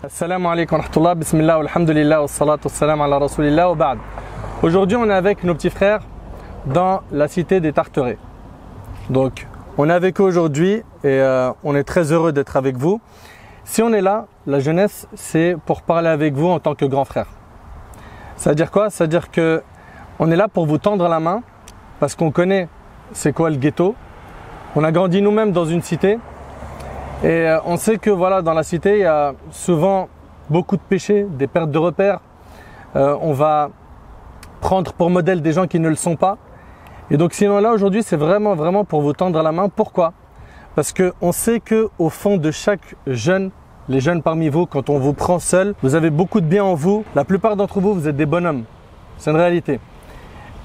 Assalamu alaikum wa rahmatullah, bismillah, alhamdulillah, wa salatu wa salam ala rasulillah wa ba'd. Aujourd'hui, on est avec nos petits frères dans la cité des Tarterets. Donc, on est avec eux aujourd'hui et on est très heureux d'être avec vous. Si on est là, la jeunesse, c'est pour parler avec vous en tant que grand frère. C'est-à-dire quoi? C'est-à-dire que on est là pour vous tendre la main parce qu'on connaît c'est quoi le ghetto. On a grandi nous-mêmes dans une cité. Et on sait que voilà, dans la cité, il y a souvent beaucoup de péchés, des pertes de repères. On va prendre pour modèle des gens qui ne le sont pas. Et donc, si on est là aujourd'hui, c'est vraiment pour vous tendre la main. Pourquoi? Parce qu'on sait qu'au fond de chaque jeune, les jeunes parmi vous, quand on vous prend seul, vous avez beaucoup de bien en vous. La plupart d'entre vous, vous êtes des bonhommes. C'est une réalité.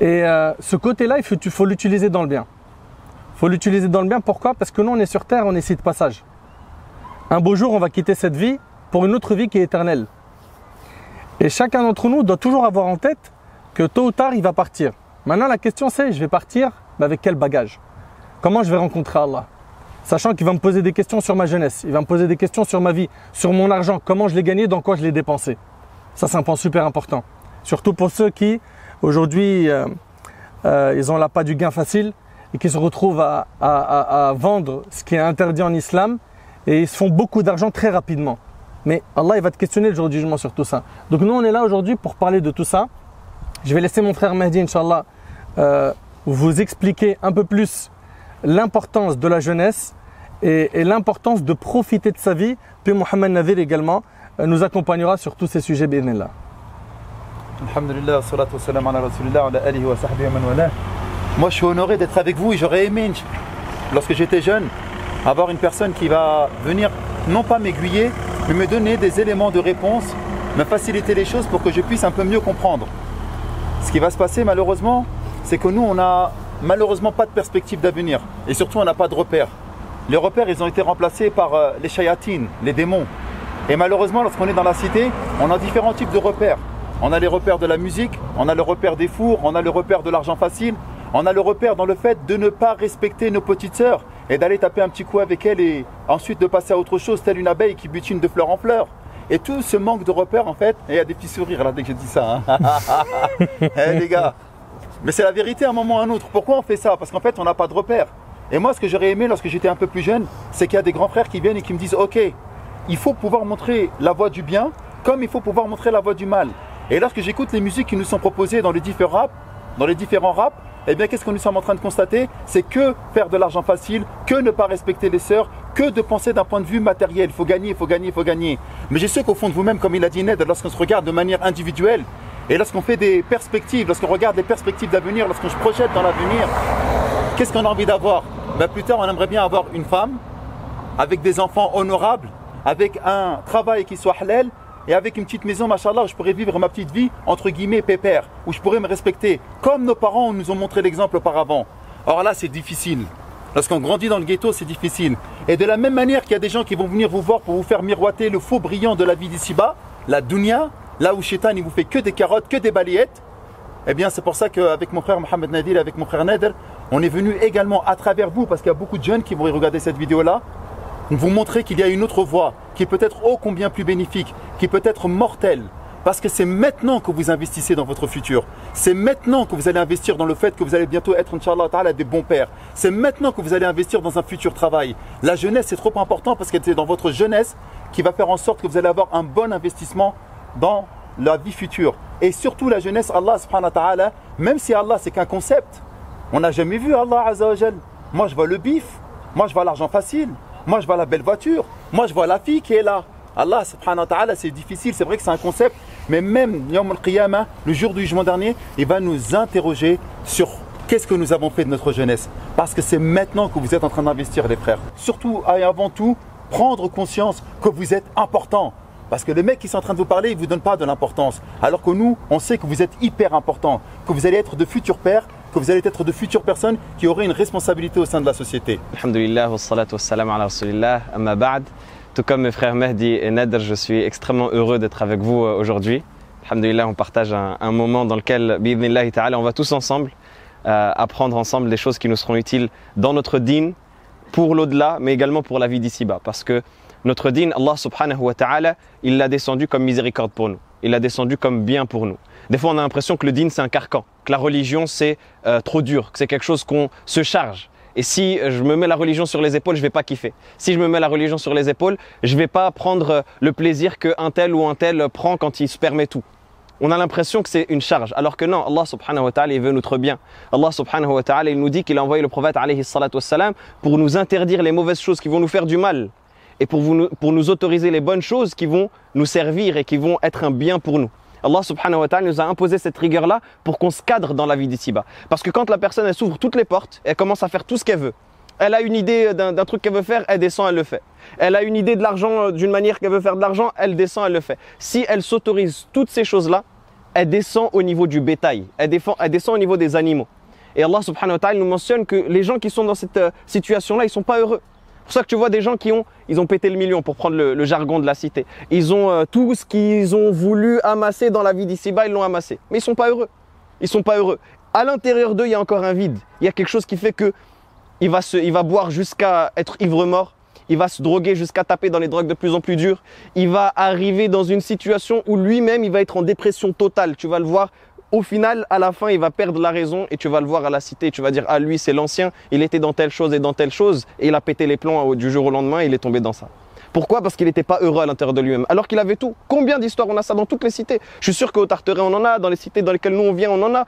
Et ce côté-là, il faut l'utiliser dans le bien. Il faut l'utiliser dans le bien. Pourquoi? Parce que nous, on est sur terre, on est ici de passage. Un beau jour, on va quitter cette vie pour une autre vie qui est éternelle. Et chacun d'entre nous doit toujours avoir en tête que tôt ou tard, il va partir. Maintenant, la question c'est, je vais partir, mais avec quel bagage? Comment je vais rencontrer Allah? Sachant qu'il va me poser des questions sur ma jeunesse, il va me poser des questions sur ma vie, sur mon argent, comment je l'ai gagné, dans quoi je l'ai dépensé. Ça, c'est un point super important. Surtout pour ceux qui, aujourd'hui, ils ont l'appât du gain facile et qui se retrouvent à vendre ce qui est interdit en islam. Et ils se font beaucoup d'argent très rapidement. Mais Allah, il va te questionner le jour du jugement sur tout ça. Donc nous, on est là aujourd'hui pour parler de tout ça. Je vais laisser mon frère Mahdi, Inch'Allah, vous expliquer un peu plus l'importance de la jeunesse et l'importance de profiter de sa vie. Puis Mohamed Nadir également nous accompagnera sur tous ces sujets, bi'idhnillah. Alhamdulillah, salatu wa salam ala rasulillah, ala alihi wa sahbihi wa man wala. Moi, je suis honoré d'être avec vous et j'aurais aimé, lorsque j'étais jeune, avoir une personne qui va venir, non pas m'aiguiller, mais me donner des éléments de réponse, me faciliter les choses pour que je puisse un peu mieux comprendre. Ce qui va se passer malheureusement, c'est que nous, on n'a malheureusement pas de perspective d'avenir. Et surtout, on n'a pas de repères. Les repères, ils ont été remplacés par les shayatines, les démons. Et malheureusement, lorsqu'on est dans la cité, on a différents types de repères. On a les repères de la musique, on a le repère des fours, on a le repère de l'argent facile, on a le repère dans le fait de ne pas respecter nos petites sœurs et d'aller taper un petit coup avec elles et ensuite de passer à autre chose, telle une abeille qui butine de fleur en fleur. Et tout ce manque de repères, en fait, et il y a des petits sourires là dès que je dis ça. Hein. Les gars, mais c'est la vérité à un moment ou à un autre. Pourquoi on fait ça? Parce qu'en fait, on n'a pas de repères. Et moi, ce que j'aurais aimé lorsque j'étais un peu plus jeune, c'est qu'il y a des grands frères qui viennent et qui me disent ok, il faut pouvoir montrer la voie du bien comme il faut pouvoir montrer la voie du mal. Et lorsque j'écoute les musiques qui nous sont proposées dans les différents raps, eh bien, qu'est-ce que nous sommes en train de constater? C'est que faire de l'argent facile, que ne pas respecter les sœurs, que de penser d'un point de vue matériel. Il faut gagner, il faut gagner, il faut gagner. Mais je sais qu'au fond de vous-même, comme il a dit Ned, lorsqu'on se regarde de manière individuelle et lorsqu'on fait des perspectives, lorsqu'on regarde les perspectives d'avenir, lorsqu'on se projette dans l'avenir, qu'est-ce qu'on a envie d'avoir? Ben, plus tard, on aimerait bien avoir une femme avec des enfants honorables, avec un travail qui soit halal, et avec une petite maison, machallah, où je pourrais vivre ma petite vie, entre guillemets, pépère, où je pourrais me respecter, comme nos parents nous ont montré l'exemple auparavant. Or là, c'est difficile. Lorsqu'on grandit dans le ghetto, c'est difficile. Et de la même manière qu'il y a des gens qui vont venir vous voir pour vous faire miroiter le faux brillant de la vie d'ici-bas, la dunya, là où Shaitan, il vous fait que des carottes, que des balayettes, eh bien, c'est pour ça qu'avec mon frère Mohamed Nadir, avec mon frère Nader, on est venu également à travers vous, parce qu'il y a beaucoup de jeunes qui vont regarder cette vidéo-là, vous montrer qu'il y a une autre voie, qui est peut-être ô combien plus bénéfique, qui peut être mortelle. Parce que c'est maintenant que vous investissez dans votre futur. C'est maintenant que vous allez investir dans le fait que vous allez bientôt être, Inch'Allah Ta'ala, des bons pères. C'est maintenant que vous allez investir dans un futur travail. La jeunesse, c'est trop important parce que c'est dans votre jeunesse qui va faire en sorte que vous allez avoir un bon investissement dans la vie future. Et surtout la jeunesse, Allah subhanahu wa ta'ala, même si Allah c'est qu'un concept, on n'a jamais vu Allah Azza wa Jal. Moi je vois le bif, moi je vois l'argent facile. Moi, je vois la belle voiture. Moi, je vois la fille qui est là. Allah, subhanahu wa ta'ala, c'est difficile. C'est vrai que c'est un concept. Mais même, Yawm al-Qiyamah, le jour du jugement dernier, il va nous interroger sur qu'est-ce que nous avons fait de notre jeunesse. Parce que c'est maintenant que vous êtes en train d'investir, les frères. Surtout et avant tout, prendre conscience que vous êtes important. Parce que les mecs qui sont en train de vous parler, ils ne vous donnent pas de l'importance. Alors que nous, on sait que vous êtes hyper important. Que vous allez être de futurs pères, que vous allez être de futures personnes qui auraient une responsabilité au sein de la société. Alhamdulillah, wa salatu wa salam ala rasulillah, amma ba'd. Tout comme mes frères Mahdi et Nader, je suis extrêmement heureux d'être avec vous aujourd'hui. Alhamdulillah, on partage un moment dans lequel, bi'idhnillahi ta'ala, on va tous ensemble apprendre ensemble des choses qui nous seront utiles dans notre dîn, pour l'au-delà, mais également pour la vie d'ici-bas. Parce que Notre dîn, Allah subhanahu wa ta'ala, il l'a descendu comme miséricorde pour nous. Il l'a descendu comme bien pour nous. Des fois, on a l'impression que le dîn, c'est un carcan, que la religion, c'est trop dur, que c'est quelque chose qu'on se charge. Et si je me mets la religion sur les épaules, je ne vais pas kiffer. Si je me mets la religion sur les épaules, je ne vais pas prendre le plaisir qu'un tel ou un tel prend quand il se permet tout. On a l'impression que c'est une charge, alors que non, Allah subhanahu wa ta'ala, il veut notre bien. Allah subhanahu wa ta'ala, il nous dit qu'il a envoyé le prophète alayhi salatu wassalam pour nous interdire les mauvaises choses qui vont nous faire du mal et pour nous autoriser les bonnes choses qui vont nous servir et qui vont être un bien pour nous. Allah subhanahu wa ta'ala nous a imposé cette rigueur-là pour qu'on se cadre dans la vie d'ici-bas. Parce que quand la personne, elle s'ouvre toutes les portes, elle commence à faire tout ce qu'elle veut. Elle a une idée d'un truc qu'elle veut faire, elle descend, elle le fait. Elle a une idée de l'argent, d'une manière qu'elle veut faire de l'argent, elle descend, elle le fait. Si elle s'autorise toutes ces choses-là, elle descend au niveau du bétail, elle descend au niveau des animaux. Et Allah subhanahu wa ta'ala nous mentionne que les gens qui sont dans cette situation-là, ils ne sont pas heureux. C'est pour ça que tu vois des gens qui ont pété le million, pour prendre le jargon de la cité. Ils ont tout ce qu'ils ont voulu amasser dans la vie d'ici-bas, ils l'ont amassé. Mais ils ne sont pas heureux. Ils ne sont pas heureux. À l'intérieur d'eux, il y a encore un vide. Il y a quelque chose qui fait que il va boire jusqu'à être ivre-mort. Il va se droguer jusqu'à taper dans les drogues de plus en plus dures. Il va arriver dans une situation où lui-même, il va être en dépression totale. Tu vas le voir, au final, à la fin, il va perdre la raison et tu vas le voir à la cité. Tu vas dire, ah lui, c'est l'ancien, il était dans telle chose et dans telle chose et il a pété les plombs du jour au lendemain et il est tombé dans ça. Pourquoi? Parce qu'il n'était pas heureux à l'intérieur de lui-même. Alors qu'il avait tout. Combien d'histoires on a ça dans toutes les cités? Je suis sûr qu'au Tarteret, on en a. Dans les cités dans lesquelles nous on vient, on en a.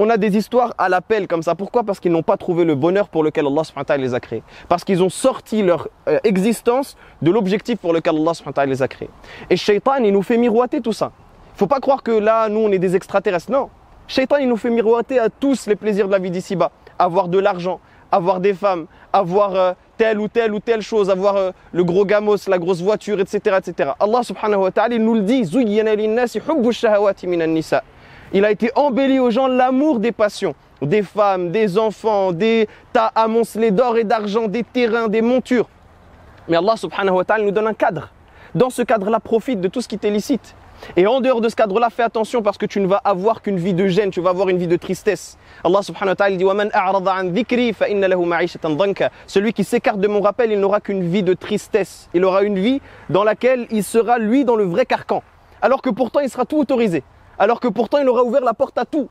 On a des histoires à l'appel comme ça. Pourquoi? Parce qu'ils n'ont pas trouvé le bonheur pour lequel Allah subhanahu wa ta'ala les a créés. Parce qu'ils ont sorti leur existence de l'objectif pour lequel Allah subhanahu wa ta'ala les a créés. Et Shaitan, il nous fait miroiter tout ça. Il ne faut pas croire que là, nous, on est des extraterrestres. Non. Shaitan, il nous fait miroiter à tous les plaisirs de la vie d'ici-bas. Avoir de l'argent, avoir des femmes, avoir telle ou telle chose, avoir le gros gamos, la grosse voiture, etc., etc. Allah subhanahu wa ta'ala, il nous le dit. Zuyyana linnasi hubbu shahawati minan nisa. Il a été embelli aux gens l'amour des passions, des femmes, des enfants, des tas amoncelés d'or et d'argent, des terrains, des montures. Mais Allah subhanahu wa ta'ala nous donne un cadre. Dans ce cadre-là, profite de tout ce qui t'est licite. Et en dehors de ce cadre-là, fais attention parce que tu ne vas avoir qu'une vie de gêne, tu vas avoir une vie de tristesse. Allah subhanahu wa ta'ala dit وَمَنْ أَعْرَضَ عَنْ ذِكْرِي فَإِنَّ لَهُ مَعِيشَةً ضَنْكَ. Celui qui s'écarte de mon rappel, il n'aura qu'une vie de tristesse. Il aura une vie dans laquelle il sera, lui, dans le vrai carcan. Alors que pourtant, il sera tout autorisé. Alors que pourtant, il aura ouvert la porte à tout.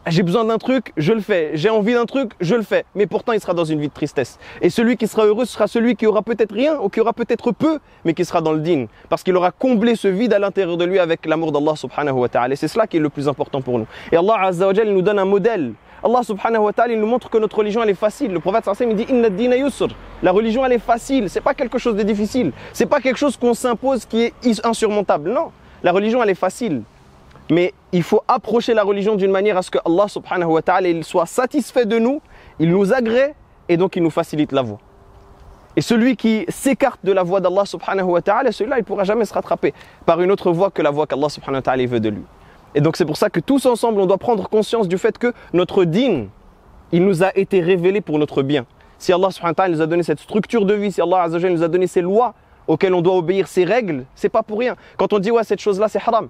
J'ai besoin d'un truc, je le fais. J'ai envie d'un truc, je le fais. Mais pourtant, il sera dans une vie de tristesse. Et celui qui sera heureux sera celui qui aura peut-être rien ou qui aura peut-être peu, mais qui sera dans le dîn. Parce qu'il aura comblé ce vide à l'intérieur de lui avec l'amour d'Allah subhanahu wa ta'ala. Et c'est cela qui est le plus important pour nous. Et Allah azza wa jalla nous donne un modèle. Allah subhanahu wa ta'ala, il nous montre que notre religion, elle est facile. Le prophète sallallahu alayhi wa sallam, il dit « Inna ad-dina yusr ». La religion, elle est facile. C'est pas quelque chose de difficile. C'est pas quelque chose qu'on s'impose qui est insurmontable. Non. La religion, elle est facile. Mais il faut approcher la religion d'une manière à ce que Allah subhanahu wa ta'ala il soit satisfait de nous, il nous agrée et donc il nous facilite la voie. Et celui qui s'écarte de la voie d'Allah subhanahu wa ta'ala, celui-là il ne pourra jamais se rattraper par une autre voie que la voie qu'Allah subhanahu wa ta'ala veut de lui. Et donc c'est pour ça que tous ensemble on doit prendre conscience du fait que notre dîn, il nous a été révélé pour notre bien. Si Allah subhanahu wa ta'ala nous a donné cette structure de vie, si Allah azza wa jalla nous a donné ces lois auxquelles on doit obéir, ces règles, c'est pas pour rien. Quand on dit ouais cette chose-là c'est haram,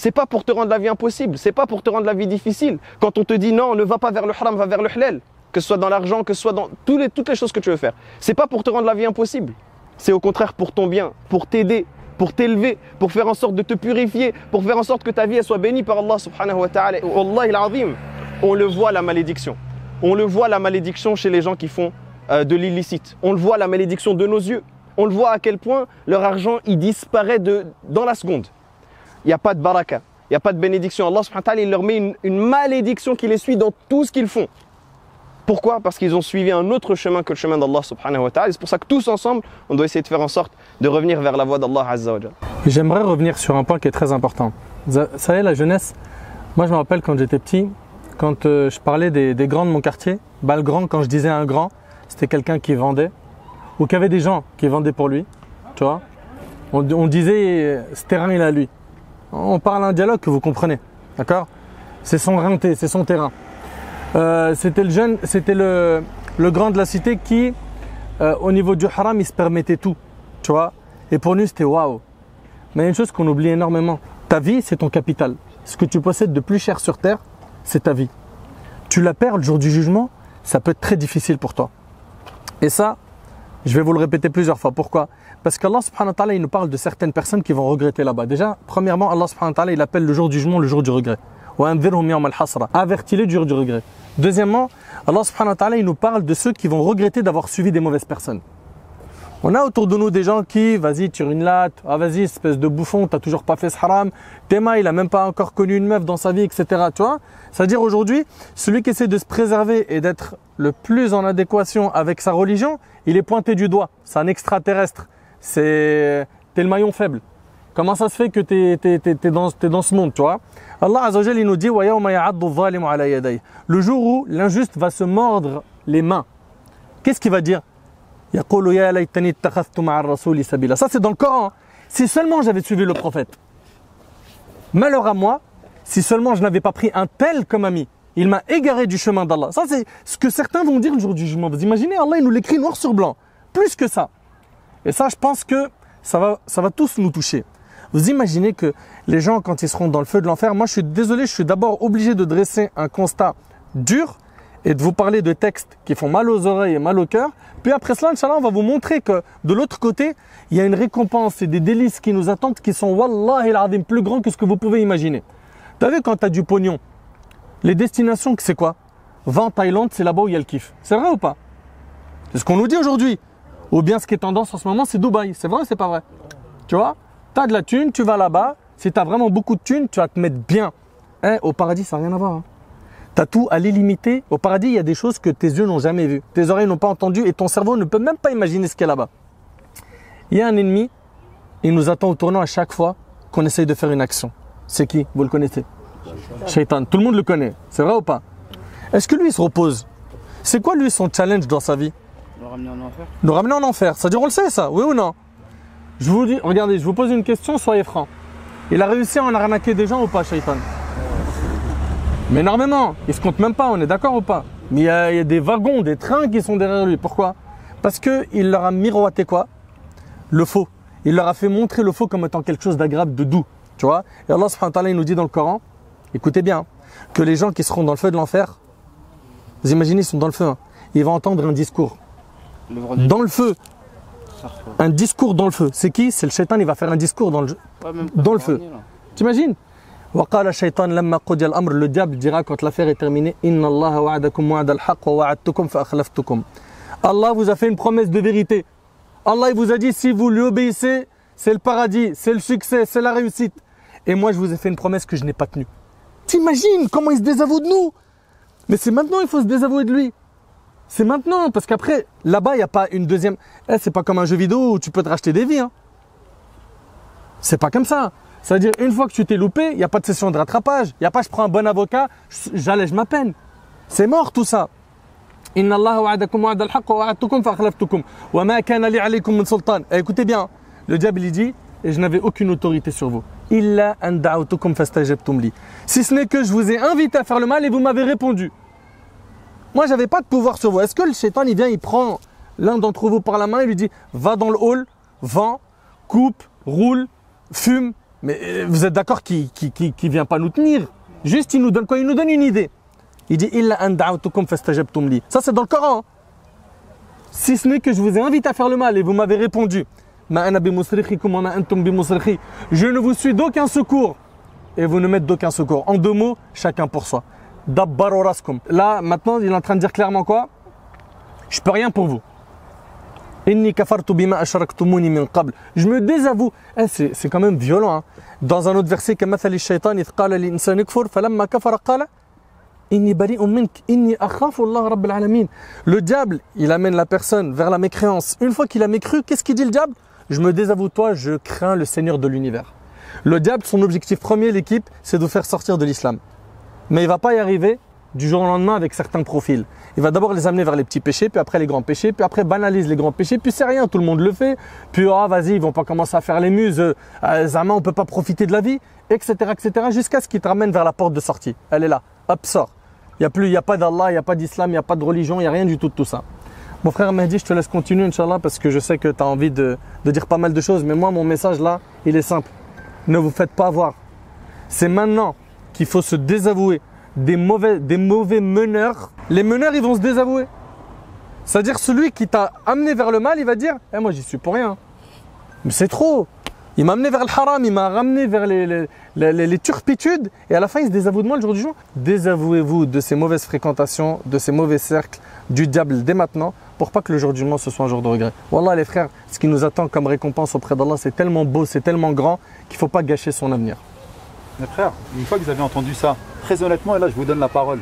c'est pas pour te rendre la vie impossible, c'est pas pour te rendre la vie difficile. Quand on te dit non, ne va pas vers le haram, va vers le halal, que ce soit dans l'argent, que ce soit dans toutes les choses que tu veux faire. C'est pas pour te rendre la vie impossible. C'est au contraire pour ton bien, pour t'aider, pour t'élever, pour faire en sorte de te purifier, pour faire en sorte que ta vie elle soit bénie par Allah subhanahu wa ta'ala. Wallahi al-azim, on le voit la malédiction. On le voit la malédiction chez les gens qui font de l'illicite. On le voit la malédiction de nos yeux. On le voit à quel point leur argent il disparaît dans la seconde. Il n'y a pas de baraka, il n'y a pas de bénédiction. Allah subhanahu wa ta'ala, il leur met une malédiction qui les suit dans tout ce qu'ils font. Pourquoi? Parce qu'ils ont suivi un autre chemin que le chemin d'Allah subhanahu wa ta'ala. C'est pour ça que tous ensemble, on doit essayer de faire en sorte de revenir vers la voie d'Allah azza wa jalla. J'aimerais revenir sur un point qui est très important. Vous savez, la jeunesse, moi je me rappelle quand j'étais petit, quand je parlais des grands de mon quartier, le grand, quand je disais un grand, c'était quelqu'un qui vendait, ou qu'il y avait des gens qui vendaient pour lui, tu vois. On disait, ce terrain il est à lui. On parle un dialogue que vous comprenez, d'accord? C'est son renté, c'est son terrain. C'était le grand de la cité qui, au niveau du haram, il se permettait tout, tu vois. Et pour nous, c'était waouh. Mais il y a une chose qu'on oublie énormément. Ta vie, c'est ton capital. Ce que tu possèdes de plus cher sur terre, c'est ta vie. Tu la perds le jour du jugement, ça peut être très difficile pour toi. Et ça, Je vais vous le répéter plusieurs fois. Pourquoi? Parce qu'Allah subhanahu wa ta'ala, il nous parle de certaines personnes qui vont regretter là-bas. Déjà, premièrement, Allah subhanahu wa ta'ala, il appelle le jour du jugement le jour du regret. Avertis-les du jour du regret. Deuxièmement, Allah subhanahu wa ta'ala, il nous parle de ceux qui vont regretter d'avoir suivi des mauvaises personnes. On a autour de nous des gens qui, vas-y, tire une latte, ah vas-y, espèce de bouffon, t'as toujours pas fait ce haram, Théma, il a même pas encore connu une meuf dans sa vie, etc. Tu vois? C'est-à-dire aujourd'hui, celui qui essaie de se préserver et d'être le plus en adéquation avec sa religion, il est pointé du doigt. C'est un extraterrestre. T'es le maillon faible. Comment ça se fait que t'es dans ce monde, tu vois? Allah Azza wa Jalla, il nous dit, le jour où l'injuste va se mordre les mains. Qu'est-ce qu'il va dire? Ça c'est dans le Coran. Si seulement j'avais suivi le prophète. Malheur à moi, si seulement je n'avais pas pris un tel comme ami. Il m'a égaré du chemin d'Allah. Ça c'est ce que certains vont dire le jour du jugement. Vous imaginez, Allah il nous l'écrit noir sur blanc. Plus que ça. Et ça je pense que ça va tous nous toucher. Vous imaginez que les gens quand ils seront dans le feu de l'enfer, moi je suis désolé, je suis d'abord obligé de dresser un constat dur et de vous parler de textes qui font mal aux oreilles et mal au cœur. Puis après cela, Inch'Allah, on va vous montrer que de l'autre côté, il y a une récompense et des délices qui nous attendent qui sont, Wallahi al-Azim, plus grands que ce que vous pouvez imaginer. Tu as vu quand tu as du pognon, les destinations, c'est quoi? Va en Thaïlande, c'est là-bas où il y a le kiff. C'est vrai ou pas? C'est ce qu'on nous dit aujourd'hui. Ou bien ce qui est tendance en ce moment, c'est Dubaï. C'est vrai ou c'est pas vrai? Tu vois? Tu as de la thune, tu vas là-bas. Si tu as vraiment beaucoup de thune, tu vas te mettre bien. Au paradis, ça n'a rien à voir. Hein. Tu as tout à l'illimité. Au paradis, il y a des choses que tes yeux n'ont jamais vues. Tes oreilles n'ont pas entendu et ton cerveau ne peut même pas imaginer ce qu'il y a là-bas. Il y a un ennemi, il nous attend au tournant à chaque fois qu'on essaye de faire une action. C'est qui? Vous le connaissez? Shaitan. Tout le monde le connaît. C'est vrai ou pas? Est-ce que lui, il se repose? C'est quoi, lui, son challenge dans sa vie? Nous ramener en enfer. Nous ramener en enfer. Ça dire, on le sait, ça? Oui ou non? Je vous dis, regardez, je vous pose une question, soyez francs. Il a réussi à en arnaquer des gens ou pas, Shaitan? Mais énormément. Il se compte même pas, on est d'accord ou pas? Mais il y a des wagons, des trains qui sont derrière lui. Pourquoi? Parce qu'il leur a miroité quoi? Le faux. Il leur a fait montrer le faux comme étant quelque chose d'agréable, de doux. Tu vois? Et Allah subhanahu wa ta'ala, il nous dit dans le Coran, écoutez bien, que les gens qui seront dans le feu de l'enfer, vous imaginez, ils sont dans le feu, hein, ils vont entendre un discours. Dans le feu. Un discours dans le feu. C'est qui? C'est le shaitan, il va faire un discours dans le feu. T'imagines? Le diable dira quand l'affaire est terminée, Allah vous a fait une promesse de vérité. Allah il vous a dit si vous lui obéissez, c'est le paradis, c'est le succès, c'est la réussite. Et moi je vous ai fait une promesse que je n'ai pas tenue. T'imagines comment il se désavoue de nous? Mais c'est maintenant il faut se désavouer de lui. C'est maintenant, parce qu'après, là-bas, il n'y a pas une deuxième... c'est pas comme un jeu vidéo où tu peux te racheter des vies. Hein. C'est pas comme ça. C'est-à-dire, une fois que tu t'es loupé, il n'y a pas de session de rattrapage. Il n'y a pas je prends un bon avocat, j'allège ma peine. C'est mort tout ça. Inna Allah wa'adakum wa'ada al-haqq wa wa'adtukum fa akhlaftukum wa ma kana li alaykum min sultan. Écoutez bien, le diable il dit, et je n'avais aucune autorité sur vous. Illa an da'awtukum fastajabtum li. Si ce n'est que je vous ai invité à faire le mal et vous m'avez répondu. Moi, je n'avais pas de pouvoir sur vous. Est-ce que le shaitan, il vient, il prend l'un d'entre vous par la main et lui dit va dans le hall, vends, coupe, roule, fume. Mais vous êtes d'accord qu'il ne vient pas nous tenir? Juste, il nous donne quoi? Il nous donne une idée. Il dit illa an da'awtukum fastajabtum li. Ça, c'est dans le Coran. Si ce n'est que je vous ai invité à faire le mal et vous m'avez répondu ma ana bi musrikhikum wa ma antum bi musrikhi. Je ne vous suis d'aucun secours et vous ne m'êtes d'aucun secours. En deux mots, chacun pour soi. Dabbaru raskum. Là, maintenant, il est en train de dire clairement quoi? Je peux rien pour vous. Inni kafartu bima ashraktumuni min qabl. Je me désavoue. C'est quand même violent. Hein. Dans un autre verset, kamathali shaytan idh qala lil insani kfur falamma kafara qala inni bari'un mink inni akhafu Allah rabbil alamin. Le diable, il amène la personne vers la mécréance. Une fois qu'il a mécru, qu'est-ce qu'il dit le diable? Je me désavoue toi, je crains le Seigneur de l'univers. Le diable, son objectif premier, l'équipe, c'est de vous faire sortir de l'islam. Mais il ne va pas y arriver du jour au lendemain avec certains profils. Il va d'abord les amener vers les petits péchés, puis après les grands péchés, puis après banalise les grands péchés, puis c'est rien, tout le monde le fait. Puis vas-y, ils vont pas commencer à faire les muses, Zama, on peut pas profiter de la vie, etc., jusqu'à ce qu'il te ramène vers la porte de sortie. Elle est là, hop, sort. Il n'y a pas d'Allah, il n'y a pas d'islam, il n'y a pas de religion, il n'y a rien du tout de tout ça. Mon frère Mehdi, je te laisse continuer, Inch'Allah, parce que je sais que tu as envie de dire pas mal de choses, mais moi, mon message là, il est simple. Ne vous faites pas avoir. C'est maintenant qu'il faut se désavouer des mauvais meneurs. Les meneurs, ils vont se désavouer. C'est-à-dire celui qui t'a amené vers le mal, il va dire eh, moi j'y suis pour rien. Mais c'est trop. Il m'a amené vers le haram, il m'a ramené vers les turpitudes et à la fin il se désavoue de moi le jour du jour. Désavouez-vous de ces mauvaises fréquentations, de ces mauvais cercles du diable dès maintenant pour pas que le jour du jugement ce soit un jour de regret. Wallah les frères, ce qui nous attend comme récompense auprès d'Allah c'est tellement beau, c'est tellement grand qu'il ne faut pas gâcher son avenir. Mes frères, une fois que vous avez entendu ça, très honnêtement, et là je vous donne la parole,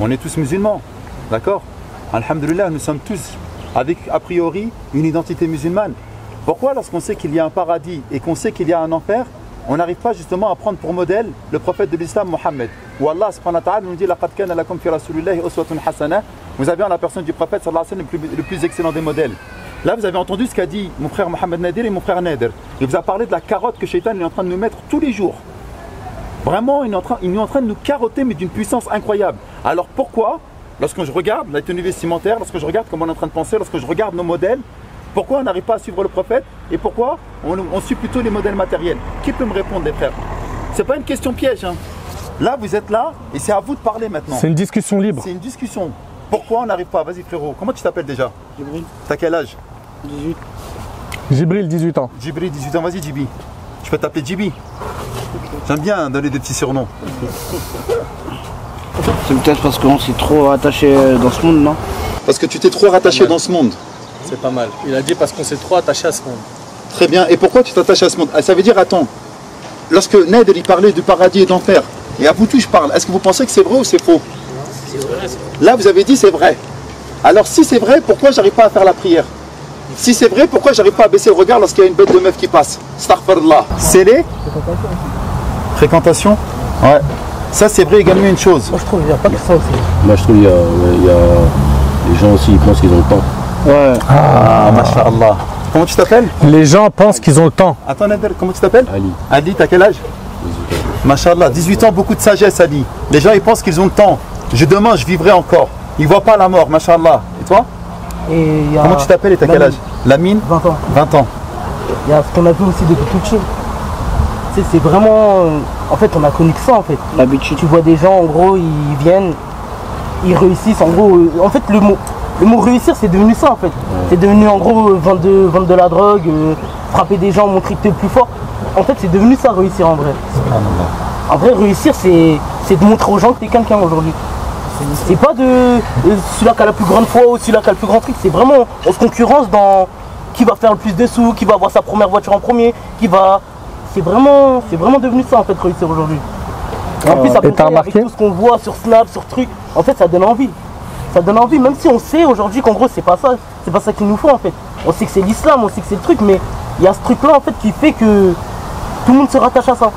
on est tous musulmans, d'accord? Alhamdulillah, nous sommes tous avec a priori une identité musulmane. Pourquoi lorsqu'on sait qu'il y a un paradis et qu'on sait qu'il y a un enfer, on n'arrive pas justement à prendre pour modèle le prophète de l'islam Mohammed, où Allah subhanahu wa ta'ala nous dit laqad kana lakum fi rasulillahi uswatun hasana. Vous avez en la personne du prophète sallallahu alayhi wa sallam le plus excellent des modèles. Là vous avez entendu ce qu'a dit mon frère Mohamed Nadir et mon frère Nader. Il vous a parlé de la carotte que Shaitan est en train de nous mettre tous les jours. Vraiment, il est en train de nous carotter mais d'une puissance incroyable. Alors pourquoi, lorsque je regarde la tenue vestimentaire, lorsque je regarde comment on est en train de penser, lorsque je regarde nos modèles, pourquoi on n'arrive pas à suivre le prophète et pourquoi on suit plutôt les modèles matériels? Qui peut me répondre les frères? C'est pas une question piège. Hein. Là vous êtes là et c'est à vous de parler maintenant. C'est une discussion libre. C'est une discussion. Pourquoi on n'arrive pas? Vas-y frérot, comment tu t'appelles déjà? Jibril. T'as quel âge? 18. Jibril 18 ans. Jibril 18 ans, vas-y Jibi. Je peux t'appeler Jibi. J'aime bien donner des petits surnoms. C'est peut-être parce qu'on s'est trop attaché dans ce monde, non? Parce que tu t'es trop rattaché dans ce monde. C'est pas mal. Il a dit parce qu'on s'est trop attaché à ce monde. Très bien. Et pourquoi tu t'attaches à ce monde? Ça veut dire, attends, lorsque Nader il parlait du paradis et d'enfer, et à vous tous je parle, est-ce que vous pensez que c'est vrai ou c'est faux? C'est vrai. Là vous avez dit c'est vrai. Alors si c'est vrai, pourquoi j'arrive pas à faire la prière? Si c'est vrai, pourquoi j'arrive pas à baisser le regard lorsqu'il y a une bête de meuf qui passe? Astaghfirullah. C'est les fréquentations. Ouais. Ça c'est vrai également une chose. Moi je trouve qu'il n'y a pas que ça aussi. Moi je trouve qu'il y a les gens aussi ils pensent qu'ils ont le temps. Ouais. Ah, masha'Allah. Comment tu t'appelles? Les gens pensent qu'ils ont le temps. Attends Nader, comment tu t'appelles? Ali. Ali, t'as quel âge? 18 ans. Masha'Allah, 18 ans, beaucoup de sagesse Ali. Les gens ils pensent qu'ils ont le temps. Demain je vivrai encore. Ils voient pas la mort, masha'Allah. Et toi? Et il y a... Comment tu t'appelles et t'as quel âge? Lamine? 20 ans. 20 ans. Il y a ce qu'on a vu aussi depuis tout petit. Tu sais, c'est vraiment... En fait, on a connu que ça, en fait. L'habitude. Tu vois des gens, en gros, ils viennent, ils réussissent. En gros, en fait, le mot réussir, c'est devenu ça, en fait. C'est devenu, en gros, vendre de la drogue, frapper des gens, montrer que t'es le plus fort. En fait, c'est devenu ça, réussir, en vrai. En vrai, réussir, c'est de montrer aux gens que t'es quelqu'un, aujourd'hui. C'est pas de celui-là qui a la plus grande foi ou celui-là qui a le plus grand truc. C'est vraiment, on se concurrence dans qui va faire le plus de sous, qui va avoir sa première voiture en premier, qui va... C'est vraiment devenu ça en fait, réussir aujourd'hui. En plus, après, avec tout ce qu'on voit sur Snap, sur truc, en fait, ça donne envie. Ça donne envie, même si on sait aujourd'hui qu'en gros, c'est pas ça qu'il nous faut en fait. On sait que c'est l'islam, on sait que c'est le truc, mais il y a ce truc-là en fait qui fait que tout le monde se rattache à ça.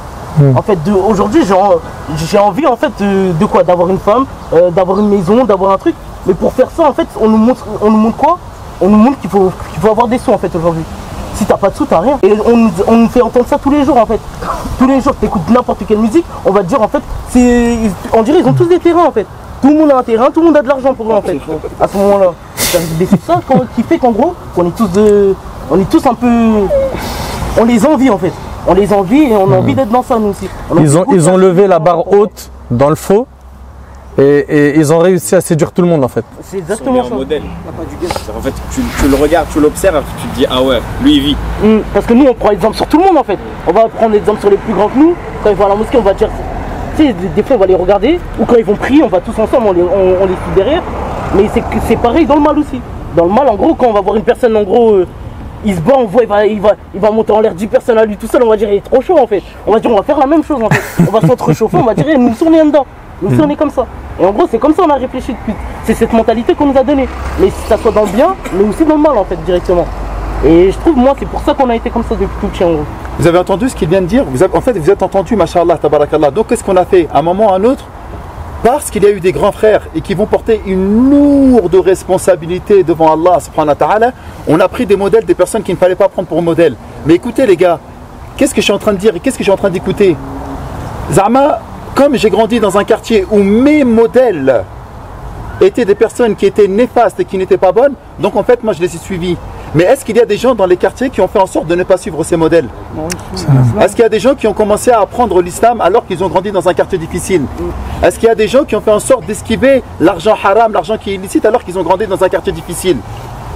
En fait, aujourd'hui, j'ai envie en fait de quoi? D'avoir une femme, d'avoir une maison, d'avoir un truc. Mais pour faire ça, en fait, on nous montre quoi? On nous montre qu'il faut avoir des sous en fait aujourd'hui. Si t'as pas de sous, t'as rien. Et on nous fait entendre ça tous les jours en fait. Tous les jours, t'écoutes n'importe quelle musique, on va te dire en fait, on dirait ils ont tous des terrains en fait. Tout le monde a un terrain, tout le monde a de l'argent pour eux en fait. À ce moment-là. C'est ça qui fait qu'en gros, on est tous un peu... On les envie en fait. On les envie et on a envie d'être dans ça nous aussi. Ils ont levé la barre haute dans le faux et ils ont réussi à séduire tout le monde en fait. C'est exactement ça. Modèle. En fait, tu le regardes, tu l'observes, tu te dis ah ouais, lui il vit. Parce que nous on prend exemple sur tout le monde en fait. On va prendre l'exemple sur les plus grands que nous. Quand ils vont à la mosquée, on va dire, tu sais, des fois on va les regarder. Ou quand ils vont prier, on va tous ensemble, on les suit derrière. Mais c'est pareil dans le mal aussi. Dans le mal, en gros, quand on va voir une personne, en gros, il se bat, on voit, il va monter en l'air 10 personnes à lui tout seul, on va dire il est trop chaud en fait. On va dire on va faire la même chose en fait. On va s'entrechauffer, on va dire nous aussi on est dedans. Nous aussi on est comme ça. Et en gros c'est comme ça on a réfléchi depuis. C'est cette mentalité qu'on nous a donnée. Mais ça soit dans le bien, mais aussi dans le mal en fait directement. Et je trouve moi c'est pour ça qu'on a été comme ça depuis tout petit en gros. Vous avez entendu ce qu'il vient de dire? En fait vous êtes entendu, mashallah, tabarakallah. Donc qu'est-ce qu'on a fait? À un moment ou à un autre, parce qu'il y a eu des grands frères et qui vont porter une lourde responsabilité devant Allah subhanahu wa ta'ala, on a pris des modèles des personnes qu'il ne fallait pas prendre pour modèle. Mais écoutez les gars, qu'est-ce que je suis en train de dire et qu'est-ce que je suis en train d'écouter? Zama, comme j'ai grandi dans un quartier où mes modèles étaient des personnes qui étaient néfastes et qui n'étaient pas bonnes, donc en fait moi je les ai suivis. Mais est-ce qu'il y a des gens dans les quartiers qui ont fait en sorte de ne pas suivre ces modèles? Est-ce qu'il y a des gens qui ont commencé à apprendre l'islam alors qu'ils ont grandi dans un quartier difficile? Est-ce qu'il y a des gens qui ont fait en sorte d'esquiver l'argent haram, l'argent qui est illicite alors qu'ils ont grandi dans un quartier difficile?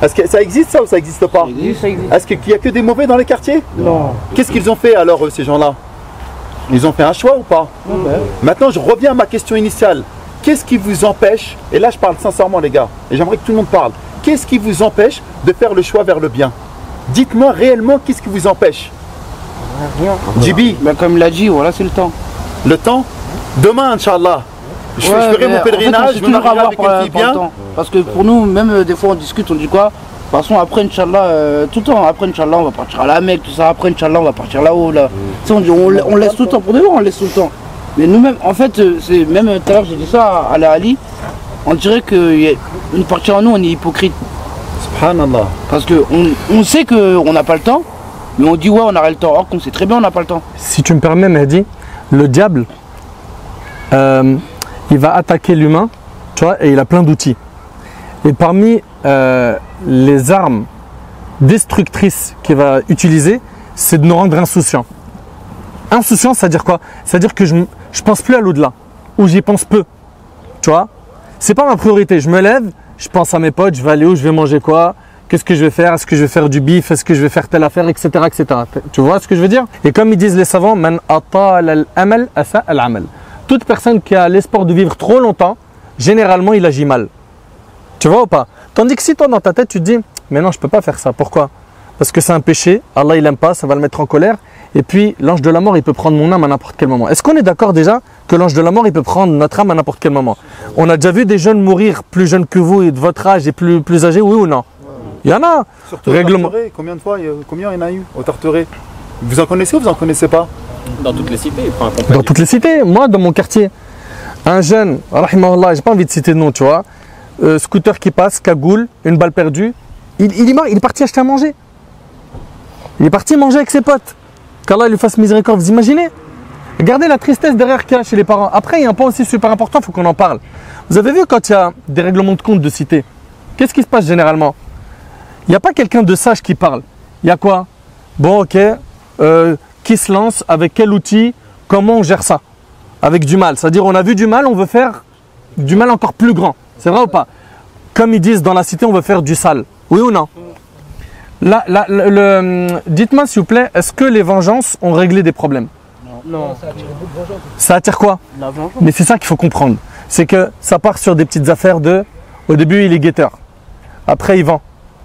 Est-ce que ça existe ça ou ça n'existe pas? Est-ce qu'il n'y a que des mauvais dans les quartiers? Non. Qu'est-ce qu'ils ont fait alors ces gens-là? Ils ont fait un choix ou pas? Maintenant je reviens à ma question initiale. Qu'est-ce qui vous empêche, et là je parle sincèrement les gars, et j'aimerais que tout le monde parle, qu'est-ce qui vous empêche de faire le choix vers le bien? Dites-moi réellement qu'est-ce qui vous empêche? Rien. Jibi, Ben, comme il l'a dit, voilà, c'est le temps. le temps? Demain, Inch'Allah, je ferai mon pèlerinage, je me marierai avec une fille bien. Parce que pour nous, même des fois on discute, on dit quoi? De toute façon, après Inch'Allah, tout le temps, après Inch'Allah, on va partir à la Mecque, tout ça, après Inch'Allah, on va partir là-haut, là. Tu sais, on laisse tout le temps, pour de vrai, on laisse tout le temps. Mais nous-mêmes, en fait, c'est même tout à l'heure, j'ai dit ça à la Ali, on dirait qu'une partie en nous, on est hypocrite. Subhanallah. Parce qu'on sait qu'on n'a pas le temps, mais on dit ouais, on aurait le temps. Or qu'on sait très bien, on n'a pas le temps. Si tu me permets, Mehdi, le diable, il va attaquer l'humain, tu vois, et il a plein d'outils. Et parmi les armes destructrices qu'il va utiliser, c'est de nous rendre insouciants. Insouciant, c'est-à-dire quoi? C'est-à-dire que je pense plus à l'au-delà, ou j'y pense peu. Tu vois? C'est pas ma priorité. Je me lève, je pense à mes potes, je vais aller où, je vais manger quoi, qu'est-ce que je vais faire, est-ce que je vais faire du bif, est-ce que je vais faire telle affaire, etc., etc. Tu vois ce que je veux dire? Et comme ils disent les savants, man atal al-amal asa al-amal. Toute personne qui a l'espoir de vivre trop longtemps, généralement, il agit mal. Tu vois ou pas? Tandis que si toi, dans ta tête, tu te dis, mais non, je peux pas faire ça. Pourquoi? Parce que c'est un péché, Allah il aime pas, ça va le mettre en colère. Et puis l'ange de la mort il peut prendre mon âme à n'importe quel moment. Est-ce qu'on est d'accord déjà que l'ange de la mort il peut prendre notre âme à n'importe quel moment? On a déjà vu des jeunes mourir plus jeunes que vous et de votre âge et plus âgés, oui ou non? Il y en a. Surtout au Tarteret, combien de fois, combien il y en a eu au Tarteret? Vous en connaissez ou vous en connaissez pas? Dans toutes les cités. Dans toutes les cités. Moi dans mon quartier, un jeune, rahimahullah, j'ai pas envie de citer de nom, tu vois, scooter qui passe, cagoule, une balle perdue, il est parti acheter à manger. Il est parti manger avec ses potes. Qu'Allah lui fasse miséricorde. Vous imaginez? Regardez la tristesse derrière qu'il y a chez les parents. Après, il y a un point aussi super important, il faut qu'on en parle. Vous avez vu quand il y a des règlements de compte de cité, qu'est-ce qui se passe généralement? Il n'y a pas quelqu'un de sage qui parle. Il y a quoi? Bon, ok, qui se lance, avec quel outil, comment on gère ça? Avec du mal. C'est-à-dire, on a vu du mal, on veut faire du mal encore plus grand. C'est vrai ou pas? Comme ils disent dans la cité, on veut faire du sale. Oui ou non? Dites-moi s'il vous plaît, est-ce que les vengeances ont réglé des problèmes? Non. Ça attire quoi? La vengeance. Mais c'est ça qu'il faut comprendre. C'est que ça part sur des petites affaires de... Au début, il est guetteur. Après, il vend.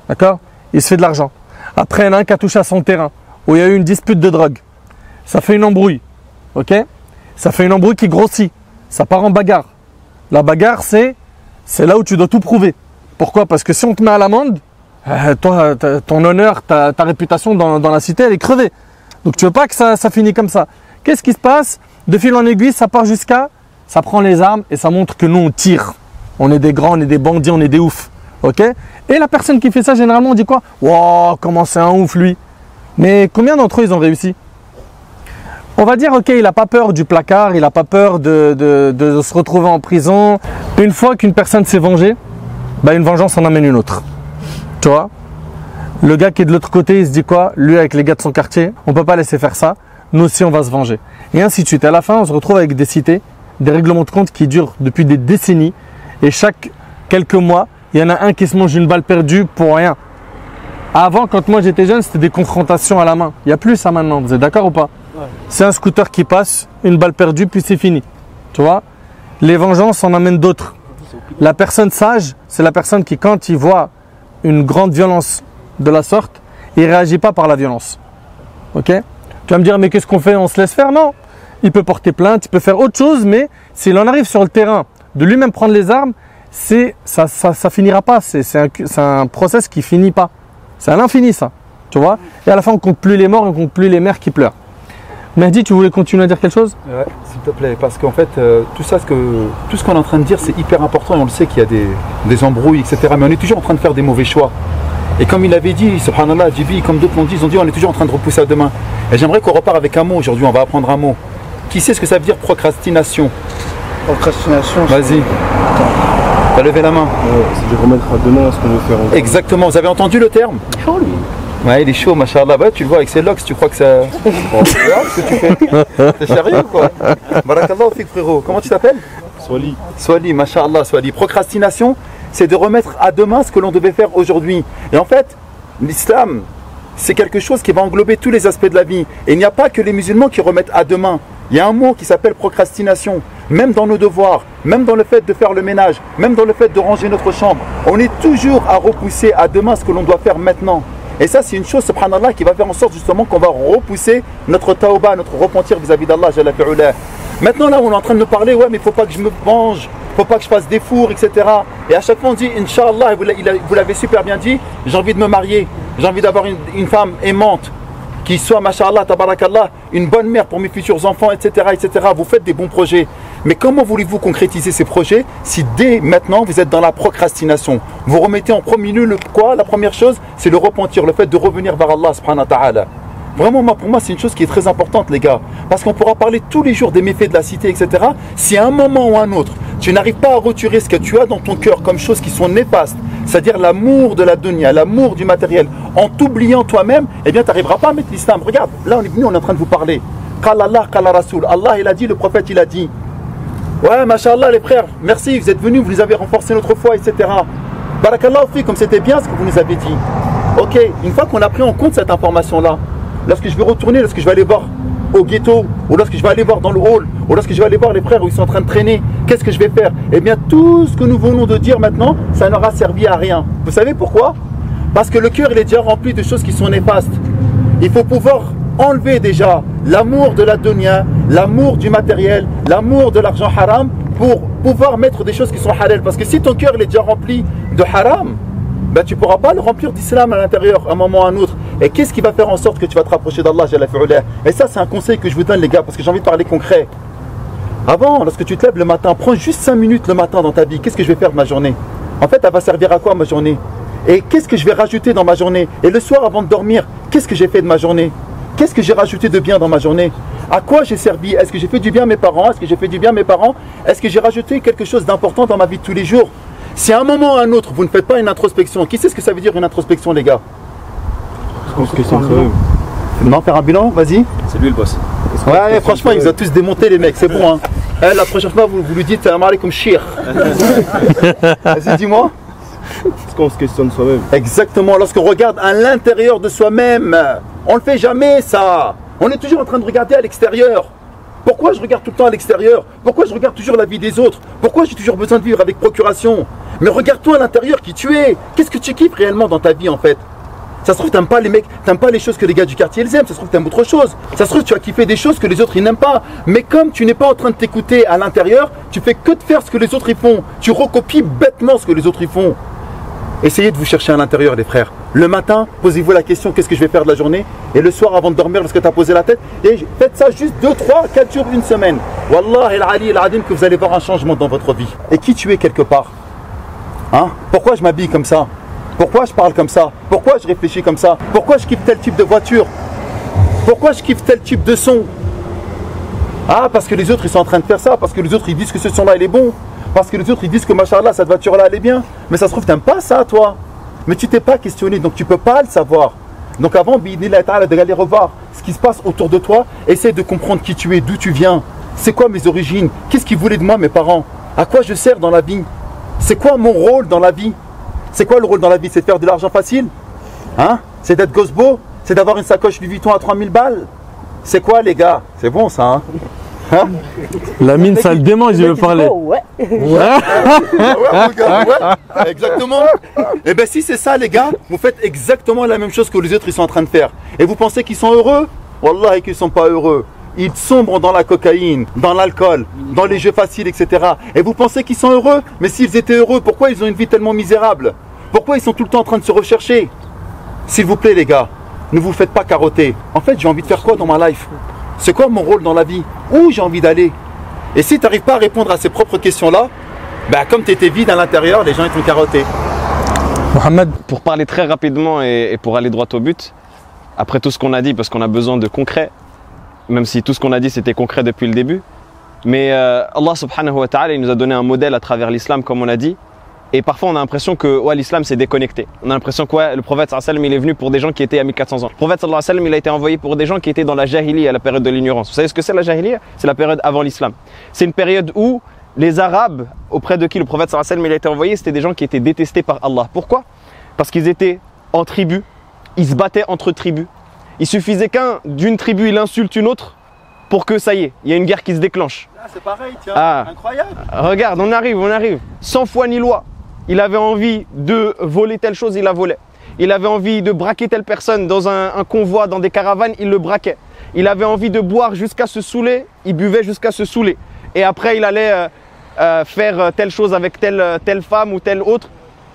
D'accord? Il se fait de l'argent. Après, il y en a un qui a touché à son terrain, où il y a eu une dispute de drogue. Ça fait une embrouille. Ok? Ça fait une embrouille qui grossit. Ça part en bagarre. La bagarre, c'est là où tu dois tout prouver. Pourquoi? Parce que si on te met à l'amende, toi, ton honneur, ta réputation dans la cité, elle est crevée. Donc tu veux pas que ça finisse comme ça. Qu'est-ce qui se passe? De fil en aiguille, ça part jusqu'à... Ça prend les armes et ça montre que nous, on tire. On est des grands, on est des bandits, on est des oufs. Ok? Et la personne qui fait ça, généralement, on dit quoi? Wow, comment c'est un ouf, lui. Mais combien d'entre eux, ils ont réussi? On va dire, ok, il n'a pas peur du placard, il n'a pas peur de se retrouver en prison. Une fois qu'une personne s'est vengée, bah, une vengeance en amène une autre. Tu vois? Le gars qui est de l'autre côté, il se dit quoi? Lui, avec les gars de son quartier, on ne peut pas laisser faire ça. Nous aussi, on va se venger. Et ainsi de suite. À la fin, on se retrouve avec des cités, des règlements de compte qui durent depuis des décennies. Et chaque quelques mois, il y en a un qui se mange une balle perdue pour rien. Avant, quand moi j'étais jeune, c'était des confrontations à la main. Il n'y a plus ça maintenant. Vous êtes d'accord ou pas? Ouais. C'est un scooter qui passe, une balle perdue, puis c'est fini. Tu vois? Les vengeances en amènent d'autres. La personne sage, c'est la personne qui, quand il voit une grande violence de la sorte, il ne réagit pas par la violence. Ok? Tu vas me dire, mais qu'est-ce qu'on fait? On se laisse faire? Non. Il peut porter plainte, il peut faire autre chose, mais s'il en arrive sur le terrain, de lui-même prendre les armes, ça finira pas. C'est un process qui finit pas. C'est à l'infini ça. Tu vois? Et à la fin, on compte plus les morts, on compte plus les mères qui pleurent. Mehdi, tu voulais continuer à dire quelque chose? Ouais, s'il te plaît, parce qu'en fait, tout ce qu'on est en train de dire, c'est hyper important et on le sait qu'il y a des embrouilles, etc. Mais on est toujours en train de faire des mauvais choix. Et comme il avait dit, subhanallah, Jibi, comme d'autres l'ont dit, ils ont dit on est toujours en train de repousser à demain. Et j'aimerais qu'on repart avec un mot aujourd'hui, on va apprendre un mot. Qui sait ce que ça veut dire procrastination? Procrastination. Vas-y. T'as levé la main. C'est de remettre à demain ce qu'on veut faire. Exactement, vous avez entendu le terme? Chaud, lui. Ouais, il est chaud, machallah. Ouais, tu le vois avec ses locks, tu crois que ça. Bon, c'est grave ce que tu fais. T'es sérieux ou quoi? Barakallahu fik, frérot. Comment tu t'appelles? Swali. Swali, machallah, Swali. Procrastination, c'est de remettre à demain ce que l'on devait faire aujourd'hui. Et en fait, l'islam, c'est quelque chose qui va englober tous les aspects de la vie. Et il n'y a pas que les musulmans qui remettent à demain. Il y a un mot qui s'appelle procrastination. Même dans nos devoirs, même dans le fait de faire le ménage, même dans le fait de ranger notre chambre, on est toujours à repousser à demain ce que l'on doit faire maintenant. Et ça, c'est une chose, subhanallah, qui va faire en sorte justement qu'on va repousser notre tawbah, notre repentir vis-à-vis d'Allah. Maintenant, là, on est en train de nous parler, ouais, mais il ne faut pas que je me venge, il ne faut pas que je fasse des fours, etc. Et à chaque fois, on dit, Inch'Allah, vous l'avez super bien dit, j'ai envie de me marier, j'ai envie d'avoir une femme aimante, qui soit, masha'Allah, tabarakallah, une bonne mère pour mes futurs enfants, etc., etc. Vous faites des bons projets. Mais comment voulez-vous concrétiser ces projets si dès maintenant vous êtes dans la procrastination? Vous remettez en premier lieu quoi? La première chose, c'est le repentir, le fait de revenir vers Allah subhanahu wa ta'ala. Vraiment, pour moi, c'est une chose qui est très importante, les gars. Parce qu'on pourra parler tous les jours des méfaits de la cité, etc. Si à un moment ou à un autre, tu n'arrives pas à retirer ce que tu as dans ton cœur comme choses qui sont néfastes, c'est-à-dire l'amour de la dunya, l'amour du matériel, en t'oubliant toi-même, eh bien, tu n'arriveras pas à mettre l'islam. Regarde, là, on est venu, on est en train de vous parler. Qala Allah, qala Rasoul. Allah, il a dit, le prophète, il a dit. Ouais, mashallah, les frères, merci, vous êtes venus, vous nous avez renforcé notre foi, etc. Barakallahu fi, comme c'était bien ce que vous nous avez dit. Ok, une fois qu'on a pris en compte cette information-là, lorsque je vais retourner, lorsque je vais aller voir au ghetto, ou lorsque je vais aller voir dans le hall, ou lorsque je vais aller voir les frères où ils sont en train de traîner, qu'est-ce que je vais faire? Eh bien, tout ce que nous venons de dire maintenant, ça n'aura servi à rien. Vous savez pourquoi? Parce que le cœur, il est déjà rempli de choses qui sont néfastes. Il faut pouvoir enlever déjà l'amour de la dunya, l'amour du matériel, l'amour de l'argent haram, pour pouvoir mettre des choses qui sont halal. Parce que si ton cœur il est déjà rempli de haram, ben tu ne pourras pas le remplir d'islam à l'intérieur à un moment ou à un autre. Et qu'est-ce qui va faire en sorte que tu vas te rapprocher d'Allah? Et ça, c'est un conseil que je vous donne, les gars, parce que j'ai envie de parler concret. Avant, lorsque tu te lèves le matin, prends juste 5 minutes le matin dans ta vie. Qu'est-ce que je vais faire de ma journée? En fait, elle va servir à quoi ma journée? Et qu'est-ce que je vais rajouter dans ma journée? Et le soir, avant de dormir, qu'est-ce que j'ai fait de ma journée? Qu'est-ce que j'ai rajouté de bien dans ma journée? À quoi j'ai servi? Est-ce que j'ai fait du bien à mes parents? Est-ce que j'ai fait du bien à mes parents? Est-ce que j'ai rajouté quelque chose d'important dans ma vie de tous les jours? Si à un moment ou à un autre, vous ne faites pas une introspection, qui sait ce que ça veut dire une introspection, les gars? Non, faire un bilan, vas-y. C'est lui le boss. Ouais, franchement, ils ont tous démonté, les mecs, c'est bon. Hein. La prochaine fois, vous lui dites salam alaikum shir. Vas-y, dis-moi. Est-ce qu'on se questionne soi-même? Exactement, lorsqu'on regarde à l'intérieur de soi-même, on ne le fait jamais, ça. On est toujours en train de regarder à l'extérieur. Pourquoi je regarde tout le temps à l'extérieur? Pourquoi je regarde toujours la vie des autres? Pourquoi j'ai toujours besoin de vivre avec procuration? Mais regarde-toi à l'intérieur qui tu es. Qu'est-ce que tu kiffes réellement dans ta vie, en fait? Ça se trouve, t'aimes pas les mecs, t'aimes pas les choses que les gars du quartier ils aiment. Ça se trouve, t'aimes autre chose. Ça se trouve, tu as kiffé des choses que les autres ils n'aiment pas. Mais comme tu n'es pas en train de t'écouter à l'intérieur, tu fais que de faire ce que les autres ils font. Tu recopies bêtement ce que les autres ils font. Essayez de vous chercher à l'intérieur, les frères. Le matin, posez-vous la question, qu'est-ce que je vais faire de la journée? Et le soir, avant de dormir, lorsque tu as posé la tête, et faites ça juste 2, 3, 4 jours, une semaine. Wallah el-Ali el-Adim, que vous allez voir un changement dans votre vie. Et qui tu es quelque part? Hein? Pourquoi je m'habille comme ça? Pourquoi je parle comme ça? Pourquoi je réfléchis comme ça? Pourquoi je kiffe tel type de voiture? Pourquoi je kiffe tel type de son? Ah, parce que les autres ils sont en train de faire ça, parce que les autres ils disent que ce son-là il est bon, parce que les autres ils disent que machallah cette voiture-là elle est bien. Mais ça se trouve t'aimes pas ça toi. Mais tu t'es pas questionné, donc tu peux pas le savoir. Donc avant d'aller revoir ce qui se passe autour de toi, essaie de comprendre qui tu es, d'où tu viens, c'est quoi mes origines, qu'est-ce qu'ils voulaient de moi mes parents, à quoi je sers dans la vie, c'est quoi mon rôle dans la vie. C'est quoi le rôle dans la vie? C'est de faire de l'argent facile? Hein? C'est d'être gosbo? C'est d'avoir une sacoche Louis Vuitton à 3000 balles? C'est quoi les gars? C'est bon ça hein? Hein? La mine ça le démange, je veux parler. Ouais. Exactement. Et bien si c'est ça les gars, vous faites exactement la même chose que les autres ils sont en train de faire. Et vous pensez qu'ils sont heureux? Wallah qu'ils ne sont pas heureux. Ils sombrent dans la cocaïne, dans l'alcool, dans les jeux faciles, etc. Et vous pensez qu'ils sont heureux? Mais s'ils étaient heureux, pourquoi ils ont une vie tellement misérable? Pourquoi ils sont tout le temps en train de se rechercher? S'il vous plaît les gars, ne vous faites pas carotter. En fait, j'ai envie de faire quoi dans ma life? C'est quoi mon rôle dans la vie? Où j'ai envie d'aller? Et si tu n'arrives pas à répondre à ces propres questions-là, bah, comme tu étais vide à l'intérieur, les gens ils t'ont carotté. Mohamed, pour parler très rapidement et pour aller droit au but, après tout ce qu'on a dit, parce qu'on a besoin de concret, même si tout ce qu'on a dit c'était concret depuis le début, mais Allah subhanahu wa ta'ala il nous a donné un modèle à travers l'islam comme on a dit, Et parfois on a l'impression que ouais, l'islam s'est déconnecté. On a l'impression que ouais, le prophète sallallahu alayhi wa sallam, il est venu pour des gens qui étaient à 1400 ans. Le prophète sallallahu alayhi wa sallam, il a été envoyé pour des gens qui étaient dans la jahiliya, à la période de l'ignorance. Vous savez ce que c'est la jahiliya? C'est la période avant l'islam. C'est une période où les Arabes, auprès de qui le prophète sallallahu alayhi wa sallam, il a été envoyé, c'était des gens qui étaient détestés par Allah. Pourquoi? Parce qu'ils étaient en tribu, ils se battaient entre tribus. Il suffisait qu'un d'une tribu, il insulte une autre pour que ça y est, il y a une guerre qui se déclenche. Ah, c'est pareil, tiens, incroyable. Regarde, on arrive. Sans foi ni loi. Il avait envie de voler telle chose, il la volait. Il avait envie de braquer telle personne dans un convoi, dans des caravanes, il le braquait. Il avait envie de boire jusqu'à se saouler, il buvait jusqu'à se saouler. Et après, il allait faire telle chose avec telle femme ou telle autre.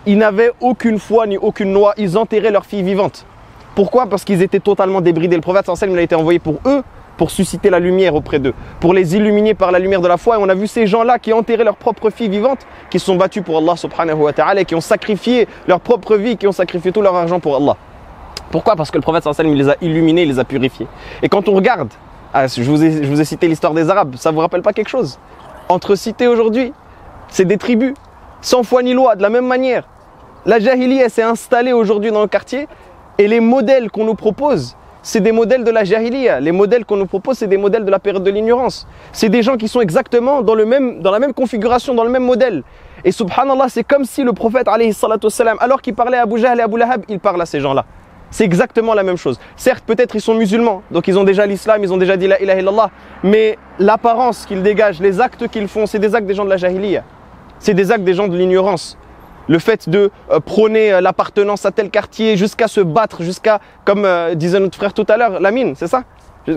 Ils n'avaient aucune foi ni aucune loi, ils enterraient leurs filles vivantes. Pourquoi? Parce qu'ils étaient totalement débridés. Le prophète sallallahu alayhi wa sallam, il a été envoyé pour eux, pour susciter la lumière auprès d'eux, pour les illuminer par la lumière de la foi. Et on a vu ces gens-là qui enterraient leurs propres filles vivantes, qui se sont battus pour Allah subhanahu wa ta'ala et qui ont sacrifié leur propre vie, qui ont sacrifié tout leur argent pour Allah. Pourquoi? Parce que le prophète sallallahu alayhi wa sallam, il les a illuminés, il les a purifiés. Et quand on regarde, je vous ai cité l'histoire des Arabes, ça vous rappelle pas quelque chose? Entre cités aujourd'hui, c'est des tribus, sans foi ni loi, de la même manière. La jahiliya s'est installée aujourd'hui dans le quartier et les modèles qu'on nous propose, c'est des modèles de la jahiliya. Les modèles qu'on nous propose, c'est des modèles de la période de l'ignorance. C'est des gens qui sont exactement dans la même configuration, dans le même modèle. Et subhanallah, c'est comme si le prophète, alayhi salatu wassalam, alors qu'il parlait à Abu Jahl et Abu Lahab, il parle à ces gens-là. C'est exactement la même chose. Certes, peut-être ils sont musulmans, donc ils ont déjà l'islam, ils ont déjà dit la ilaha illallah, mais l'apparence qu'ils dégagent, les actes qu'ils font, c'est des actes des gens de la jahiliya. C'est des actes des gens de l'ignorance. Le fait de prôner l'appartenance à tel quartier jusqu'à se battre, jusqu'à, comme disait notre frère tout à l'heure, Lamine, c'est ça?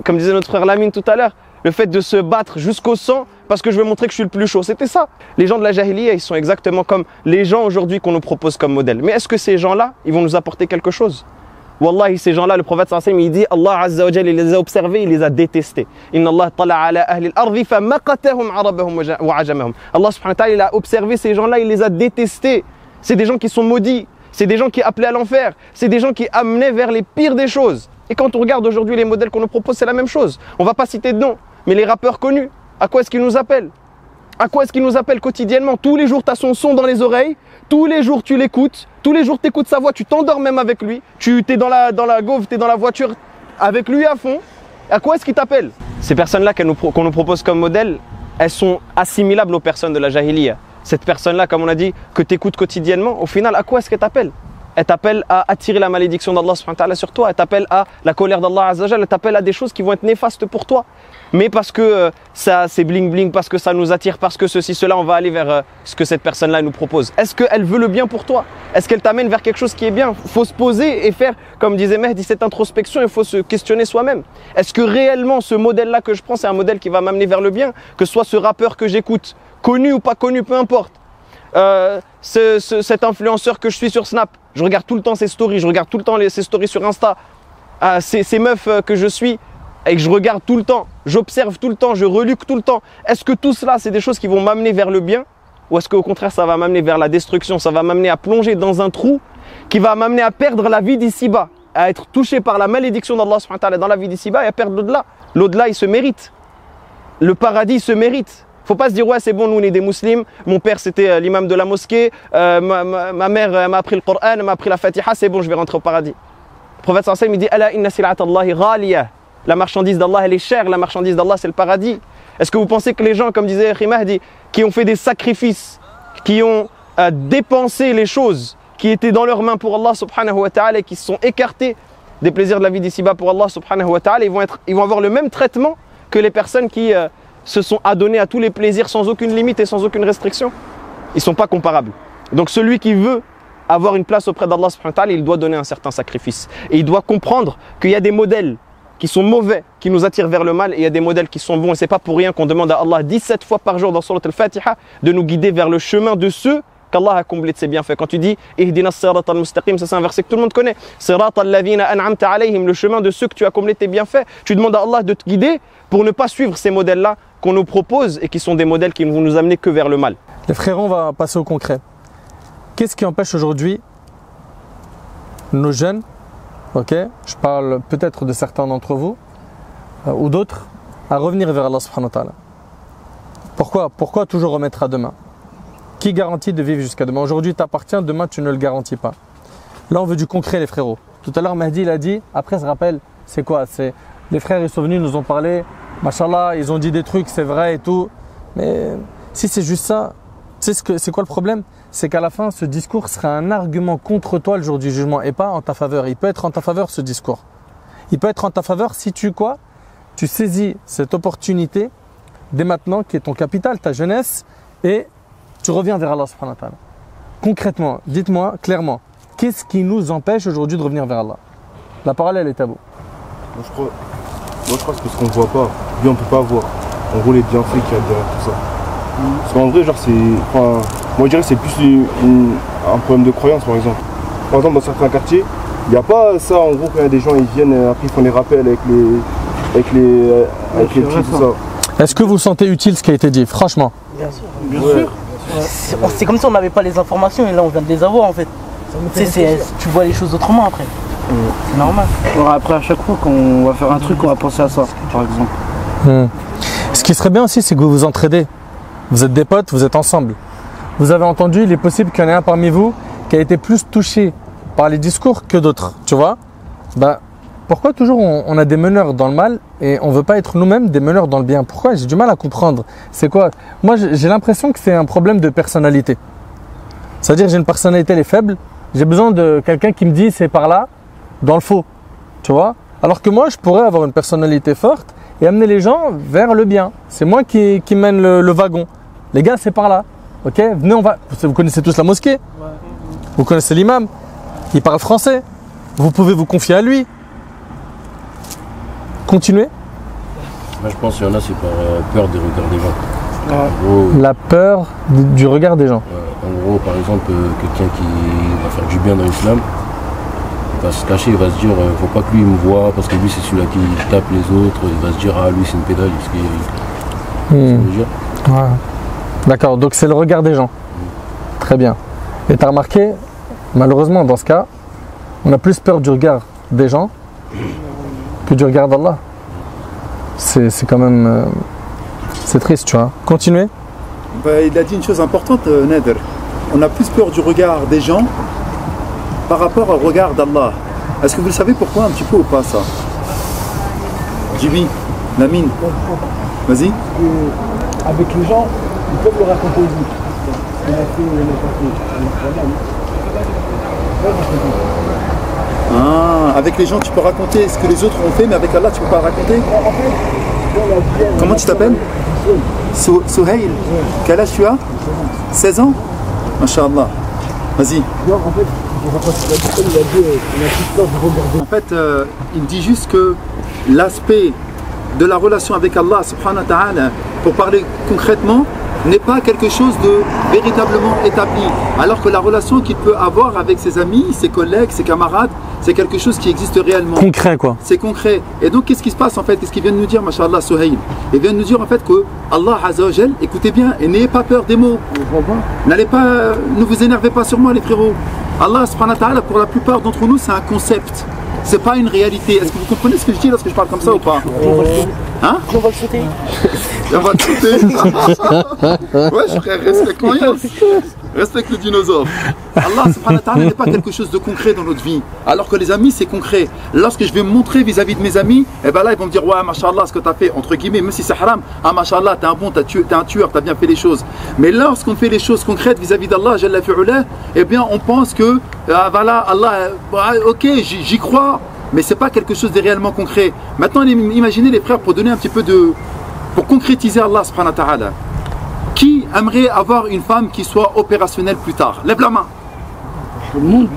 Comme disait notre frère Lamine tout à l'heure, le fait de se battre jusqu'au sang parce que je veux montrer que je suis le plus chaud, c'était ça. Les gens de la jahiliya, ils sont exactement comme les gens aujourd'hui qu'on nous propose comme modèle. Mais est-ce que ces gens-là, ils vont nous apporter quelque chose? Wallahi, ces gens-là, le prophète sallallahu alayhi wa sallam, il dit, Allah azza wa jalla, il les a observés, il les a détestés. Inna Allah tala ala ahli al-ardi fa maqatahum arabahum wa ajamahum. Allah subhanahu wa ta'ala, il a observé ces gens-là, il les a détestés. C'est des gens qui sont maudits, c'est des gens qui appelaient à l'enfer, c'est des gens qui amenaient vers les pires des choses. Et quand on regarde aujourd'hui les modèles qu'on nous propose, c'est la même chose. On ne va pas citer de nom, mais les rappeurs connus, à quoi est-ce qu'ils nous appellent? À quoi est-ce qu'ils nous appellent quotidiennement? Tous les jours, tu as son son dans les oreilles, tous les jours, tu l'écoutes, tous les jours, tu écoutes sa voix, tu t'endors même avec lui, tu es dans la gauve, tu es dans la voiture avec lui à fond. À quoi est-ce qu'ils t'appellent? Ces personnes-là qu'on nous propose comme modèle, elles sont assimilables aux personnes de la jahiliya. Cette personne-là, comme on a dit, que tu écoutes quotidiennement, au final, à quoi est-ce qu'elle t'appelle? Elle t'appelle à attirer la malédiction d'Allah subhanahu wa ta'ala sur toi, elle t'appelle à la colère d'Allah azza wa jalla, elle t'appelle à des choses qui vont être néfastes pour toi. Mais parce que ça c'est bling bling, parce que ça nous attire, parce que ceci, cela, on va aller vers ce que cette personne-là nous propose. Est-ce qu'elle veut le bien pour toi? Est-ce qu'elle t'amène vers quelque chose qui est bien? Il faut se poser et faire, comme disait Mehdi, cette introspection, il faut se questionner soi-même. Est-ce que réellement ce modèle-là que je prends, c'est un modèle qui va m'amener vers le bien? Que ce soit ce rappeur que j'écoute, connu ou pas connu, peu importe. Cet influenceur que je suis sur Snap, je regarde tout le temps ses stories, je regarde tout le temps ses stories sur Insta, ces meufs que je suis et que je regarde tout le temps, j'observe tout le temps, je reluque tout le temps. Est-ce que tout cela, c'est des choses qui vont m'amener vers le bien? Ou est-ce qu'au contraire, ça va m'amener vers la destruction? Ça va m'amener à plonger dans un trou qui va m'amener à perdre la vie d'ici-bas, à être touché par la malédiction d'Allah subhanahu wa ta'ala dans la vie d'ici-bas et à perdre l'au-delà. L'au-delà, il se mérite. Le paradis, il se mérite. Faut pas se dire ouais c'est bon, nous on est des musulmans, mon père c'était l'imam de la mosquée, ma mère m'a appris le Coran, m'a appris la Fatiha, c'est bon, je vais rentrer au paradis. Le prophète sallallahu alayhi wa sallam dit ala inna sil'at Allahi ghaliya. La marchandise d'Allah elle est chère, la marchandise d'Allah c'est le paradis. Est-ce que vous pensez que les gens, comme disait Mahdi, qui ont fait des sacrifices, qui ont dépensé les choses qui étaient dans leurs mains pour Allah subhanahu wa ta'ala et qui se sont écartés des plaisirs de la vie d'ici-bas pour Allah subhanahu wa ta'ala, ils vont avoir le même traitement que les personnes qui se sont adonnés à tous les plaisirs sans aucune limite et sans aucune restriction? Ils ne sont pas comparables. Donc celui qui veut avoir une place auprès d'Allah subhanahu wa ta'ala, il doit donner un certain sacrifice. Et il doit comprendre qu'il y a des modèles qui sont mauvais, qui nous attirent vers le mal, et il y a des modèles qui sont bons. Et ce n'est pas pour rien qu'on demande à Allah 17 fois par jour dans Surat al-Fatiha de nous guider vers le chemin de ceux qu'Allah a comblé de ses bienfaits. Quand tu dis « Ihdina as-sirata al-mustaqim », c'est un verset que tout le monde connaît. « Sirata alladhina an'amta alayhim », le chemin de ceux que tu as comblé de tes bienfaits. Tu demandes à Allah de te guider pour ne pas suivre ces modèles-là qu'on nous propose et qui sont des modèles qui ne vont nous amener que vers le mal. Les frères, on va passer au concret. Qu'est-ce qui empêche aujourd'hui nos jeunes, ok, je parle peut-être de certains d'entre vous ou d'autres, à revenir vers Allah subhanahu wa ta'ala? Pourquoi toujours remettre à demain? Qui garantit de vivre jusqu'à demain? Aujourd'hui t'appartiens, demain tu ne le garantis pas. Là on veut du concret les frérots. Tout à l'heure Mahdi il a dit, après se rappelle, c'est quoi? C'est les frères ils sont venus, nous ont parlé, machallah, ils ont dit des trucs, c'est vrai et tout. Mais si c'est juste ça, tu sais c'est quoi le problème? C'est qu'à la fin ce discours sera un argument contre toi le jour du jugement et pas en ta faveur. Il peut être en ta faveur ce discours. Il peut être en ta faveur si tu quoi? Tu saisis cette opportunité dès maintenant qui est ton capital, ta jeunesse, et tu reviens vers Allah subhanahu wa ta'ala. Concrètement, dites-moi clairement, qu'est-ce qui nous empêche aujourd'hui de revenir vers Allah? La parole elle est à vous. Moi je crois que c'est ce qu'on ne voit pas, lui on ne peut pas voir. En gros les bienfaits qu'il y a derrière tout ça. Parce qu'en vrai genre c'est. Enfin, moi je dirais que c'est plus un problème de croyance par exemple. Par exemple dans certains quartiers, il n'y a pas ça en gros quand il y a des gens ils viennent, après ils font les rappels avec les petits tout ça. Est-ce que vous sentez utile ce qui a été dit? Franchement. Bien sûr. Bien sûr. C'est comme si on n'avait pas les informations et là on vient de les avoir en fait. Tu vois les choses autrement après. C'est normal. Alors après à chaque fois qu'on va faire un truc, on va penser à ça, par exemple. Ce qui serait bien aussi, c'est que vous vous entraidez. Vous êtes des potes, vous êtes ensemble. Vous avez entendu, il est possible qu'il y en ait un parmi vous qui a été plus touché par les discours que d'autres, tu vois. Pourquoi toujours on a des meneurs dans le mal et on ne veut pas être nous-mêmes des meneurs dans le bien? Pourquoi? J'ai du mal à comprendre. C'est quoi? Moi j'ai l'impression que c'est un problème de personnalité. C'est-à-dire j'ai une personnalité elle est faible, j'ai besoin de quelqu'un qui me dit c'est par là, dans le faux, tu vois. Alors que moi je pourrais avoir une personnalité forte et amener les gens vers le bien. C'est moi qui mène le wagon. Les gars c'est par là, ok? Venez on va. Vous connaissez tous la mosquée, vous connaissez l'imam, il parle français, vous pouvez vous confier à lui. Continuez. Moi, je pense qu'il y en a, c'est par peur des regards des gens. Ouais. En gros, La peur du regard des gens. en gros, par exemple, quelqu'un qui va faire du bien dans l'islam, il va se cacher, il va se dire, faut pas que lui il me voit, parce que lui c'est celui-là qui tape les autres, il va se dire, ah lui c'est une pédale, ce que veut dire. Ouais. D'accord, donc c'est le regard des gens. Très bien. Et tu as remarqué, malheureusement dans ce cas, on a plus peur du regard des gens que du regard d'Allah. C'est quand même... c'est triste, tu vois. Continuez. Il a dit une chose importante, Nader. On a plus peur du regard des gens par rapport au regard d'Allah. Est-ce que vous le savez pourquoi un petit peu ou pas ça? Jimmy, Lamine, vas-y. Avec les gens, ils peuvent le raconter aussi. Avec les gens tu peux raconter ce que les autres ont fait, mais avec Allah tu peux pas raconter. Comment tu t'appelles? Souhail. Quel âge tu as? 16 ans? Masha'Allah. Vas-y. En fait, il dit juste que l'aspect de la relation avec Allah subhanahu wa ta'ala, pour parler concrètement, n'est pas quelque chose de véritablement établi. Alors que la relation qu'il peut avoir avec ses amis, ses collègues, ses camarades, c'est quelque chose qui existe réellement. Concret quoi. C'est concret. Et donc qu'est-ce qui se passe en fait? Qu'est-ce qu'il vient de nous dire, Masha'Allah, Souhail? Il vient de nous dire en fait que Allah Azza wa Jal, écoutez bien et n'ayez pas peur des mots. N'allez pas, ne vous énervez pas sur moi les frérots. Allah subhanahu wa ta'ala, pour la plupart d'entre nous, c'est un concept. C'est pas une réalité. Est-ce que vous comprenez ce que je dis lorsque je parle comme ça ou pas? Hein? On va le sauter. On va te sauter. Ouais, frère, respecte le dinosaure. Allah subhanahu wa ta'ala n'est pas quelque chose de concret dans notre vie. Alors que les amis, c'est concret. Lorsque je vais me montrer vis-à-vis de mes amis, et ben là, ils vont me dire, ouais, mashallah, ce que tu as fait, entre guillemets, même si c'est haram, ah, mashallah, t'es un bon, t'es un tueur, t'as bien fait les choses. Mais lorsqu'on fait les choses concrètes vis-à-vis d'Allah, Jalla fi'ulah, eh bien, on pense que, voilà, Allah, ok, j'y crois, mais c'est pas quelque chose de réellement concret. Maintenant, imaginez les frères, pour donner un petit peu de... pour concrétiser Allah subhanahu wa ta'ala. Qui aimerait avoir une femme qui soit opérationnelle plus tard? Lève la main. Tout le monde.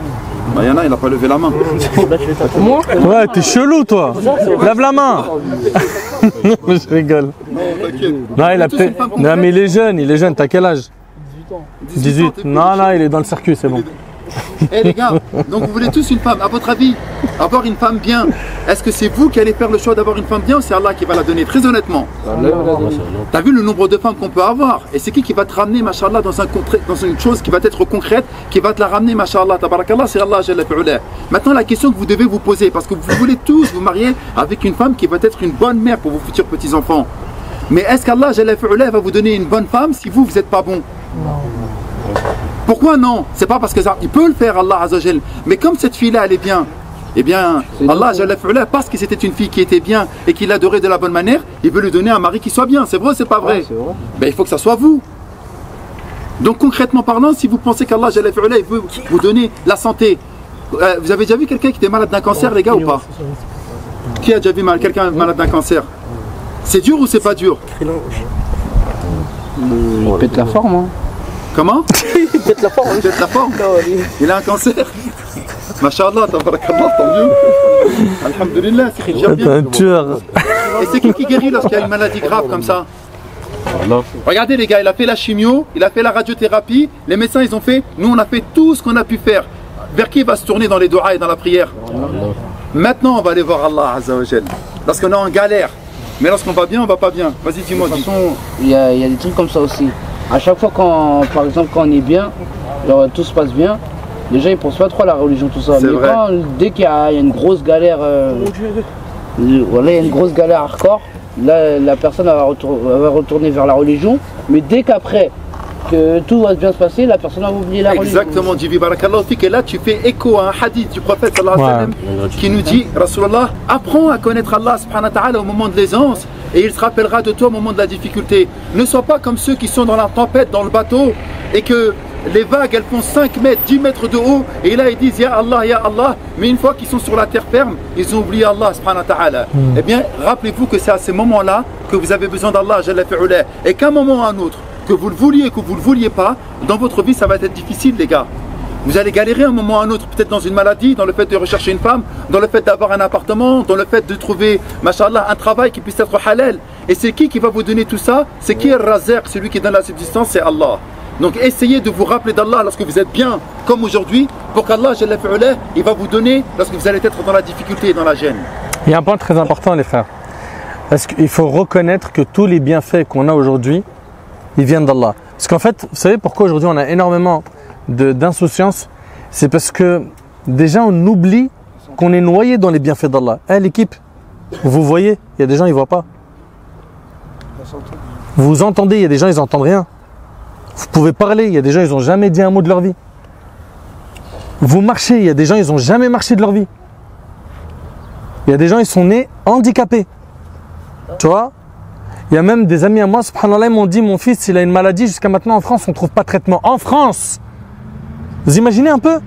Bah, y en a, il n'a pas levé la main. Moi? Ouais, t'es chelou toi. Lève la main. Je rigole. Non, il a peut-être... Non, mais il est jeune, t'as quel âge? 18 ans. Non, non, il est dans le circuit, c'est bon. Eh les gars, donc vous voulez tous une femme. À votre avis, avoir une femme bien, est-ce que c'est vous qui allez faire le choix d'avoir une femme bien ou c'est Allah qui va la donner? Très honnêtement. T'as vu le nombre de femmes qu'on peut avoir? Et c'est qui va te ramener, mashallah, dans une chose qui va être concrète, qui va te la ramener, mashallah, tabarakallah, c'est Allah Jalla fi'ulah. Maintenant, la question que vous devez vous poser, parce que vous voulez tous vous marier avec une femme qui va être une bonne mère pour vos futurs petits-enfants. Mais est-ce qu'Allah Jalla fi'ulah va vous donner une bonne femme si vous n'êtes pas bon? Pourquoi non? C'est pas parce que ça, il peut le faire, Allah Azzawajal. Mais comme cette fille-là, elle est bien, eh bien, Allah Jalla fi'ala, parce que c'était une fille qui était bien et qui l'adorait de la bonne manière, il veut lui donner un mari qui soit bien. C'est vrai ou c'est pas vrai? Ben, il faut que ça soit vous. Donc concrètement parlant, si vous pensez qu'Allah Jalla fi'ala, il veut vous donner la santé, vous avez déjà vu quelqu'un qui était malade d'un cancer, les gars, ou pas? Qui a déjà vu quelqu'un malade d'un cancer? C'est dur ou c'est pas dur? Il pète la forme. Hein. Comment? Il pète la forme. Il pète la forme. Il a un cancer. Masha'Allah, tabarakallah, tant mieux. Alhamdulillah, c'est déjà bien. un tueur. Et c'est qui guérit lorsqu'il y a une maladie grave comme ça? Regardez les gars, il a fait la chimio, il a fait la radiothérapie, les médecins ils ont fait, nous on a fait tout ce qu'on a pu faire. Vers qui il va se tourner dans les doigts et dans la prière? Maintenant on va aller voir Allah Azzawajal. Parce qu'on est en galère. Mais lorsqu'on va bien, on va pas bien. Vas-y, dis-moi. De toute façon, il y a des trucs comme ça aussi. À chaque fois, par exemple, quand on est bien, genre, tout se passe bien, les gens ils pensent pas trop à la religion, tout ça. Mais dès qu'il y a une grosse galère, voilà, il y a une grosse galère hardcore, là, la personne va retourner vers la religion. Mais dès qu'après, que tout va bien se passer, la personne va oublier la religion. Exactement, Jibi Barakallahu Fik. Et là, tu fais écho à un hadith du prophète sallallahu alayhi wa sallam qui nous dit, Rasulallah, apprends à connaître Allah subhanahu wa ta'ala au moment de l'aisance et il se rappellera de toi au moment de la difficulté. Ne sois pas comme ceux qui sont dans la tempête, dans le bateau et que les vagues, elles font 5 mètres, 10 mètres de haut et là, ils disent, Ya Allah, mais une fois qu'ils sont sur la terre ferme, ils ont oublié Allah subhanahu wa ta'ala. Eh bien, rappelez-vous que c'est à ces moments-là que vous avez besoin d'Allah Jalla fi'ula et qu'à un moment ou à un autre, que vous le vouliez, que vous ne le vouliez pas, dans votre vie ça va être difficile les gars. Vous allez galérer un moment ou un autre, peut-être dans une maladie, dans le fait de rechercher une femme, dans le fait d'avoir un appartement, dans le fait de trouver, mashallah, un travail qui puisse être halal. Et c'est qui va vous donner tout ça? C'est qui est Razaq, celui qui donne la subsistance, c'est Allah. Donc essayez de vous rappeler d'Allah lorsque vous êtes bien, comme aujourd'hui, pour qu'Allah, il va vous donner lorsque vous allez être dans la difficulté et dans la gêne. Il y a un point très important les frères. Parce qu'il faut reconnaître que tous les bienfaits qu'on a aujourd'hui, ils viennent d'Allah. Parce qu'en fait, vous savez pourquoi aujourd'hui on a énormément d'insouciance? C'est parce que déjà on oublie qu'on est noyé dans les bienfaits d'Allah. L'équipe, vous voyez, il y a des gens ils ne voient pas. Vous entendez, il y a des gens ils n'entendent rien. Vous pouvez parler, il y a des gens ils n'ont jamais dit un mot de leur vie. Vous marchez, il y a des gens ils n'ont jamais marché de leur vie. Il y a des gens ils sont nés handicapés. Tu vois? Il y a même des amis à moi, subhanallah, ils m'ont dit, mon fils, il a une maladie, jusqu'à maintenant en France, on ne trouve pas de traitement. En France! Vous imaginez un peu?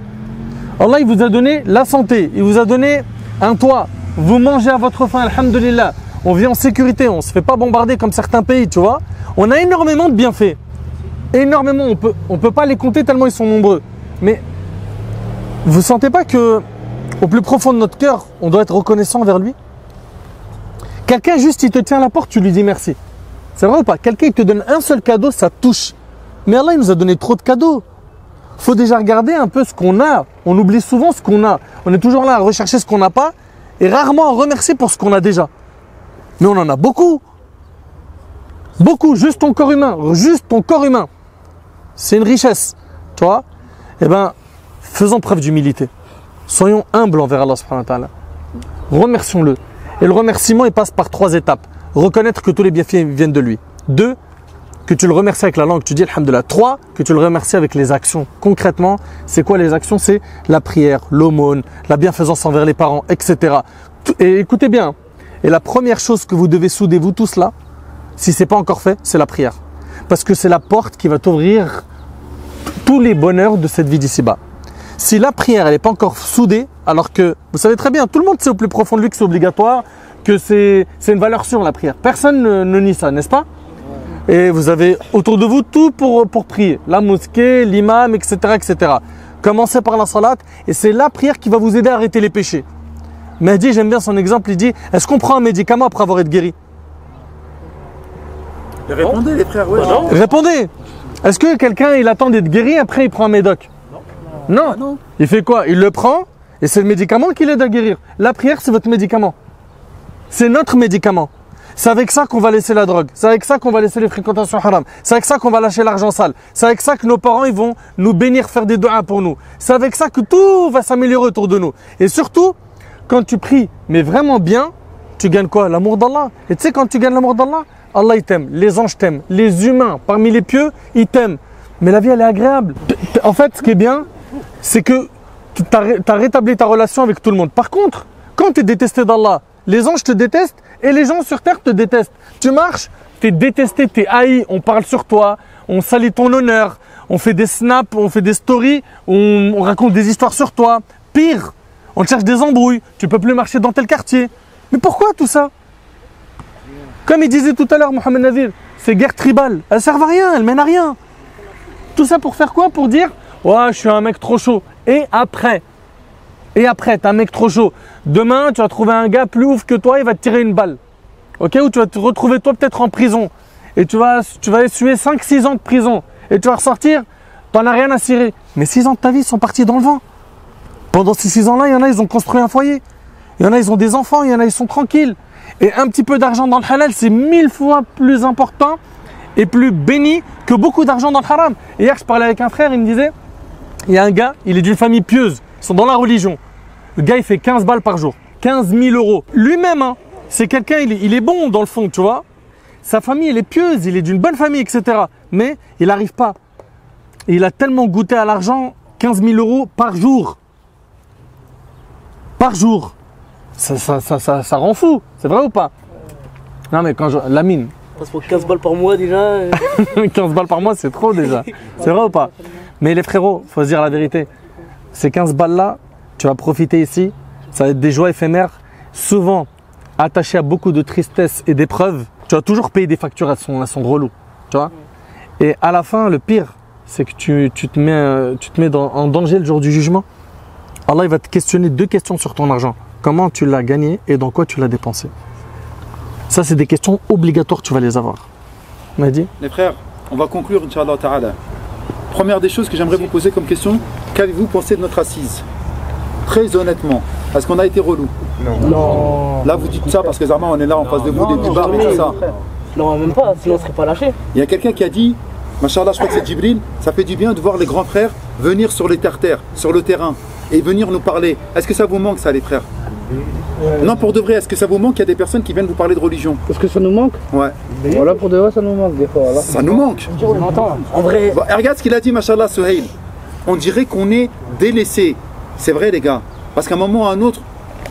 Allah, il vous a donné la santé, il vous a donné un toit, vous mangez à votre faim, alhamdulillah. On vit en sécurité, on ne se fait pas bombarder comme certains pays, tu vois? On a énormément de bienfaits. Énormément, on peut pas les compter tellement ils sont nombreux. Mais vous ne sentez pas que, au plus profond de notre cœur, on doit être reconnaissant envers lui? Quelqu'un juste il te tient à la porte, tu lui dis merci. C'est vrai ou pas? Quelqu'un il te donne un seul cadeau, ça touche. Mais Allah il nous a donné trop de cadeaux. Il faut déjà regarder un peu ce qu'on a. On oublie souvent ce qu'on a. On est toujours là à rechercher ce qu'on n'a pas et rarement à remercier pour ce qu'on a déjà. Mais on en a beaucoup. Beaucoup, juste ton corps humain. Juste ton corps humain. C'est une richesse. Tu vois? Eh bien, faisons preuve d'humilité. Soyons humbles envers Allah subhanahu wa ta'ala. Remercions-le. Et le remerciement, il passe par 3 étapes. Reconnaître que tous les bienfaits viennent de lui. 2, que tu le remercies avec la langue, tu dis alhamdulillah. 3, que tu le remercies avec les actions. Concrètement, c'est quoi les actions? C'est la prière, l'aumône, la bienfaisance envers les parents, etc. Et écoutez bien, et la première chose que vous devez souder, vous tous là, si ce n'est pas encore fait, c'est la prière. Parce que c'est la porte qui va t'ouvrir tous les bonheurs de cette vie d'ici-bas. Si la prière elle n'est pas encore soudée, alors que vous savez très bien, tout le monde sait au plus profond de lui que c'est obligatoire, que c'est une valeur sûre la prière. Personne ne nie ça, n'est-ce pas? Et vous avez autour de vous tout pour prier. La mosquée, l'imam, etc., etc. Commencez par la salat et c'est la prière qui va vous aider à arrêter les péchés. Mehdi, j'aime bien son exemple, il dit, est-ce qu'on prend un médicament après avoir été guéri? Répondez les frères, ouais. Répondez. Est-ce que quelqu'un il attend d'être guéri après il prend un médoc? Non. Non. Il fait quoi? Il le prend et c'est le médicament qui l'aide à guérir. La prière c'est votre médicament. C'est notre médicament. C'est avec ça qu'on va laisser la drogue. C'est avec ça qu'on va laisser les fréquentations haram. C'est avec ça qu'on va lâcher l'argent sale. C'est avec ça que nos parents ils vont nous bénir, faire des doigts pour nous. C'est avec ça que tout va s'améliorer autour de nous. Et surtout, quand tu pries, mais vraiment bien, tu gagnes quoi? L'amour d'Allah. Et tu sais quand tu gagnes l'amour d'Allah, Allah il t'aime, les anges t'aiment, les humains parmi les pieux, ils t'aiment. Mais la vie, elle est agréable. En fait, ce qui est bien, c'est que tu as rétabli ta relation avec tout le monde. Par contre, quand tu es détesté d'Allah, les anges te détestent et les gens sur terre te détestent. Tu marches, tu es détesté, tu es haï, on parle sur toi, on salit ton honneur, on fait des snaps, on fait des stories, on raconte des histoires sur toi. Pire, on te cherche des embrouilles, tu peux plus marcher dans tel quartier. Mais pourquoi tout ça? Comme il disait tout à l'heure, Mohamed Nadir, ces guerres tribales, elles servent à rien, elles mènent à rien. Tout ça pour faire quoi? Pour dire, ouais, je suis un mec trop chaud. Et après, t'es un mec trop chaud. Demain, tu vas trouver un gars plus ouf que toi, il va te tirer une balle. Ok? Ou tu vas te retrouver toi peut-être en prison. Et tu vas essuyer 5-6 ans de prison. Et tu vas ressortir, t'en as rien à cirer. Mais 6 ans de ta vie sont partis dans le vent. Pendant ces 6 ans-là, il y en a, ils ont construit un foyer. Il y en a, ils ont des enfants. Il y en a, ils sont tranquilles. Et un petit peu d'argent dans le halal, c'est 1000 fois plus important et plus béni que beaucoup d'argent dans le haram. Et hier, je parlais avec un frère, il me disait, il y a un gars, il est d'une famille pieuse, ils sont dans la religion. Le gars, il fait 15 balles par jour, 15 000 euros. Lui-même, hein, c'est quelqu'un, il est bon dans le fond, tu vois. Sa famille, elle est pieuse, il est d'une bonne famille, etc. Mais il n'arrive pas. Et il a tellement goûté à l'argent, 15 000 euros par jour. Par jour. Ça rend fou, c'est vrai ou pas? Non mais quand la mine. Parce que 15 balles par mois déjà. 15 balles par mois, c'est trop déjà. C'est vrai ou pas? Mais les frérots, faut se dire la vérité. Ces 15 balles là, tu vas profiter ici. Ça va être des joies éphémères, souvent attachées à beaucoup de tristesse et d'épreuves. Tu vas toujours payer des factures à son relou. Tu vois? Et à la fin, le pire, c'est que tu te mets en danger le jour du jugement. Allah il va te questionner 2 questions sur ton argent. Comment tu l'as gagné et dans quoi tu l'as dépensé? Ça, c'est des questions obligatoires, tu vas les avoir. Mahdi? Les frères, on va conclure, Inch'Allah Ta'ala. Première des choses que j'aimerais vous poser comme question, qu'avez-vous pensé de notre assise? Très honnêtement, est-ce qu'on a été relou? Non. Là, vous dites ça parce que Zarma, on est là en face de vous, des petits bars et tout ça. Non, même pas, sinon on ne serait pas lâché. Il y a quelqu'un qui a dit, Masha'Allah, je crois que c'est Djibril, ça fait du bien de voir les grands frères venir sur les terres, sur le terrain, et venir nous parler. Est-ce que ça vous manque ça, les frères? Non, pour de vrai, est-ce que ça vous manque qu'il y a des personnes qui viennent vous parler de religion? Est-ce que ça nous manque? Ouais. Voilà, pour de vrai, ça nous manque des fois. Là. Ça nous manque. On entend. En vrai. Bah, regarde ce qu'il a dit, Masha'Allah, Suhail. On dirait qu'on est délaissé. C'est vrai, les gars. Parce qu'à un moment ou à un autre,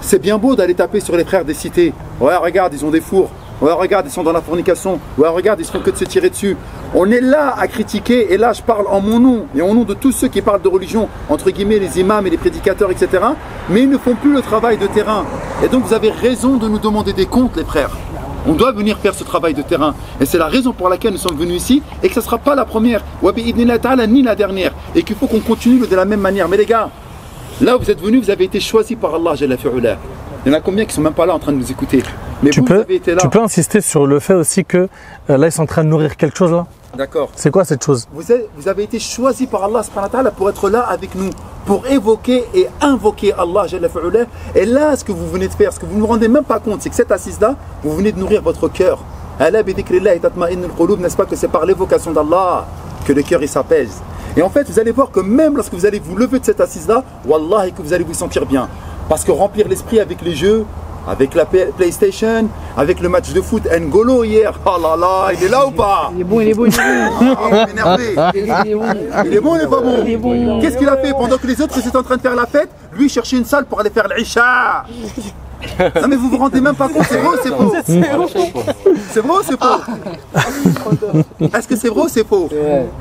c'est bien beau d'aller taper sur les frères des cités. Ouais, regarde, ils ont des fours. Ouais, regarde, ils sont dans la fornication. Ouais, regarde, ils se font que de se tirer dessus. On est là à critiquer, et là je parle en mon nom et au nom de tous ceux qui parlent de religion, entre guillemets les imams et les prédicateurs, etc. Mais ils ne font plus le travail de terrain. Et donc vous avez raison de nous demander des comptes, les frères. On doit venir faire ce travail de terrain. Et c'est la raison pour laquelle nous sommes venus ici et que ce ne sera pas la première, ni la dernière. Et qu'il faut qu'on continue de la même manière. Mais les gars, là où vous êtes venus, vous avez été choisis par Allah. Il y en a combien qui ne sont même pas là en train de nous écouter? Mais vous avez été là. Tu peux insister sur le fait aussi que là ils sont en train de nourrir quelque chose là. D'accord. C'est quoi cette chose? Vous avez été choisis par Allah subhanahu wa ta'ala pour être là avec nous, pour évoquer et invoquer Allah. Et là, ce que vous venez de faire, ce que vous ne vous rendez même pas compte, c'est que cette assise-là, vous venez de nourrir votre cœur. N'est-ce pas que c'est par l'évocation d'Allah que le cœur il s'apaise. Et en fait, vous allez voir que même lorsque vous allez vous lever de cette assise-là, Wallah, que vous allez vous sentir bien. Parce que remplir l'esprit avec les jeux, avec la PlayStation, avec le match de foot N'Golo hier, oh là là, il est là ou pas? Il est bon, il est bon, il est bon. Il est énervé. Il est bon, il est pas bon? Qu'est-ce qu'il a fait pendant que les autres étaient en train de faire la fête? Lui cherchait une salle pour aller faire l'Isha. Non mais vous vous rendez même pas compte, c'est vrai ou c'est faux? C'est vrai ou c'est faux? Est-ce que c'est vrai ou c'est faux?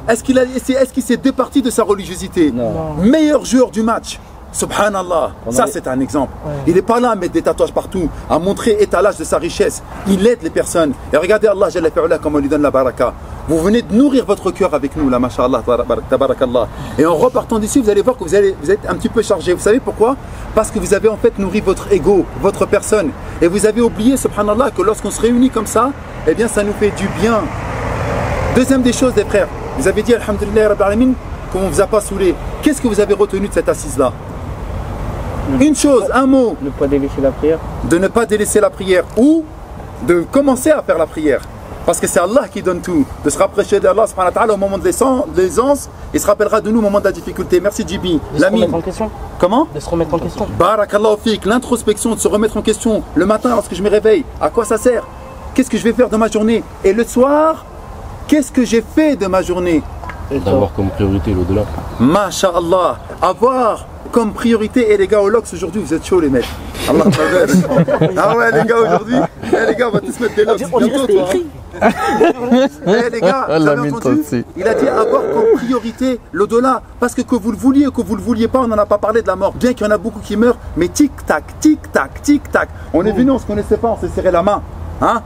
Est-ce qu'il s'est départi de sa religiosité? Non. Meilleur joueur du match. Subhanallah, ça c'est un exemple. Il n'est pas là à mettre des tatouages partout, à montrer étalage de sa richesse. Il aide les personnes. Et regardez Allah, comment il lui donne la baraka. Vous venez de nourrir votre cœur avec nous, là, masha'Allah, tabarakallah. Et en repartant d'ici, vous allez voir que vous êtes un petit peu chargé. Vous savez pourquoi? Parce que vous avez en fait nourri votre ego, votre personne. Et vous avez oublié, subhanallah, que lorsqu'on se réunit comme ça, eh bien ça nous fait du bien. Deuxième des choses, les frères, vous avez dit, alhamdulillah, rabbil alamin, qu'on ne vous a pas saoulé. Qu'est-ce que vous avez retenu de cette assise-là? Une chose, un mot. Ne pas délaisser la prière. De ne pas délaisser la prière ou de commencer à faire la prière. Parce que c'est Allah qui donne tout. De se rapprocher d'Allah subhanahu wa ta'ala au moment de l'aisance, il se rappellera de nous au moment de la difficulté. Merci Djibi. De se remettre en question. Comment? De se remettre en question. Barakallahu fik, l'introspection, de se remettre en question. Le matin lorsque je me réveille, à quoi ça sert? Qu'est-ce que je vais faire de ma journée? Et le soir, qu'est-ce que j'ai fait de ma journée? d'avoir comme priorité l'au-delà. Masha'Allah, avoir comme priorité, et les gars au LOX aujourd'hui, vous êtes chauds les mecs. Allah ah ouais les gars aujourd'hui, les gars on va tous mettre des LOX bientôt toi. Les gars, vous avez entendu, il a dit avoir comme priorité l'au-delà, parce que vous le vouliez ou que vous le vouliez pas, on n'en a pas parlé de la mort, bien qu'il y en a beaucoup qui meurent, mais tic-tac, tic-tac, tic-tac, on est venu, on se connaissait pas, on s'est serré la main, hein.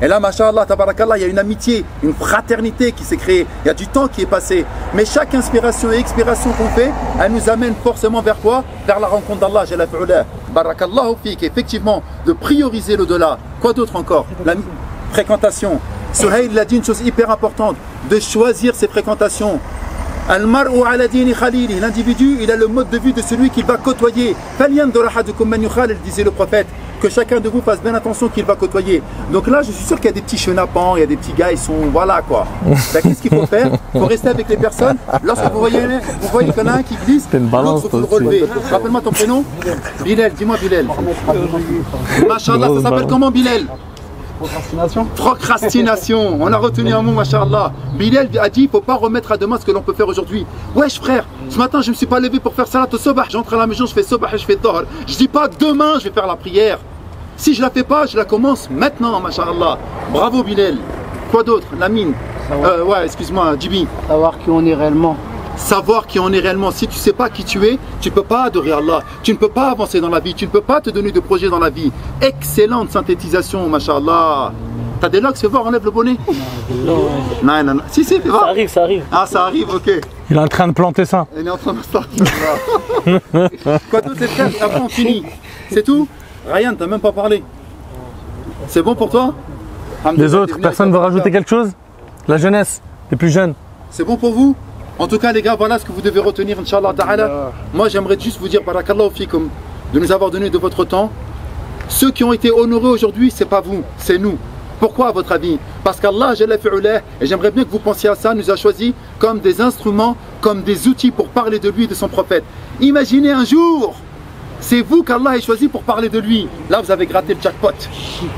Et là, masha'Allah, tabarakallah, il y a une amitié, une fraternité qui s'est créée. Il y a du temps qui est passé. Mais chaque inspiration et expiration qu'on fait, elle nous amène forcément vers quoi? Vers la rencontre d'Allah, Jalla fi'ula. Barakallahu fik. Effectivement, de prioriser l'au-delà. Quoi d'autre encore? La fréquentation. Suhail a dit une chose hyper importante, de choisir ses fréquentations. Al-mar'u ala dini khalili. L'individu, il a le mode de vie de celui qu'il va côtoyer. Falyandur ahadukum man yukhalil, disait le prophète. Que chacun de vous fasse bien attention qu'il va côtoyer. Donc là, je suis sûr qu'il y a des petits chenapans, il y a des petits gars, ils sont... Voilà quoi. Qu'est-ce qu'il faut faire? Il faut rester avec les personnes. Lorsque vous voyez qu'il y en a un qui glisse, l'autre, il faut le relever. Rappelle-moi ton prénom. Bilal, dis-moi Bilal. Masha'Allah, ça s'appelle comment Bilal? Procrastination. Procrastination. On a retenu un mot, masha'Allah. Bilal a dit, il ne faut pas remettre à demain ce que l'on peut faire aujourd'hui. Wesh frère, ce matin je ne me suis pas levé pour faire salat au sobah. J'entre à la maison, je fais sobah et je fais dohr. Je dis pas demain je vais faire la prière. Si je la fais pas, je la commence maintenant, masha'Allah. Bravo Bilal. Quoi d'autre? Lamine. Ouais, excuse-moi, Djibi. Savoir qui on est réellement. Savoir qui on est réellement. Si tu ne sais pas qui tu es, tu ne peux pas adorer Allah. Tu ne peux pas avancer dans la vie. Tu ne peux pas te donner de projet dans la vie. Excellente synthétisation, masha'Allah. T'as des locks, fais voir, enlève le bonnet. Non, non, non. Si, fais voir. Ça arrive, ça arrive. Ah, ça arrive, ok. Il est en train de planter ça. Il est en train de sortir. Quoi d'autre, les frères? Après, on finit. C'est tout? Ryan, t'as même pas parlé. C'est bon pour toi? Les autres, personne ne veut rajouter quelque chose? La jeunesse, les plus jeunes. C'est bon pour vous? En tout cas les gars, voilà ce que vous devez retenir, Inch'Allah ta'ala. Moi j'aimerais juste vous dire, barakallahu fikum, de nous avoir donné de votre temps. Ceux qui ont été honorés aujourd'hui, c'est pas vous, c'est nous. Pourquoi à votre avis? Parce qu'Allah, Jalla fi'ulah, et j'aimerais bien que vous pensiez à ça, nous a choisis comme des instruments, comme des outils pour parler de lui et de son prophète. Imaginez un jour, c'est vous qu'Allah ait choisi pour parler de lui. Là vous avez gratté le jackpot.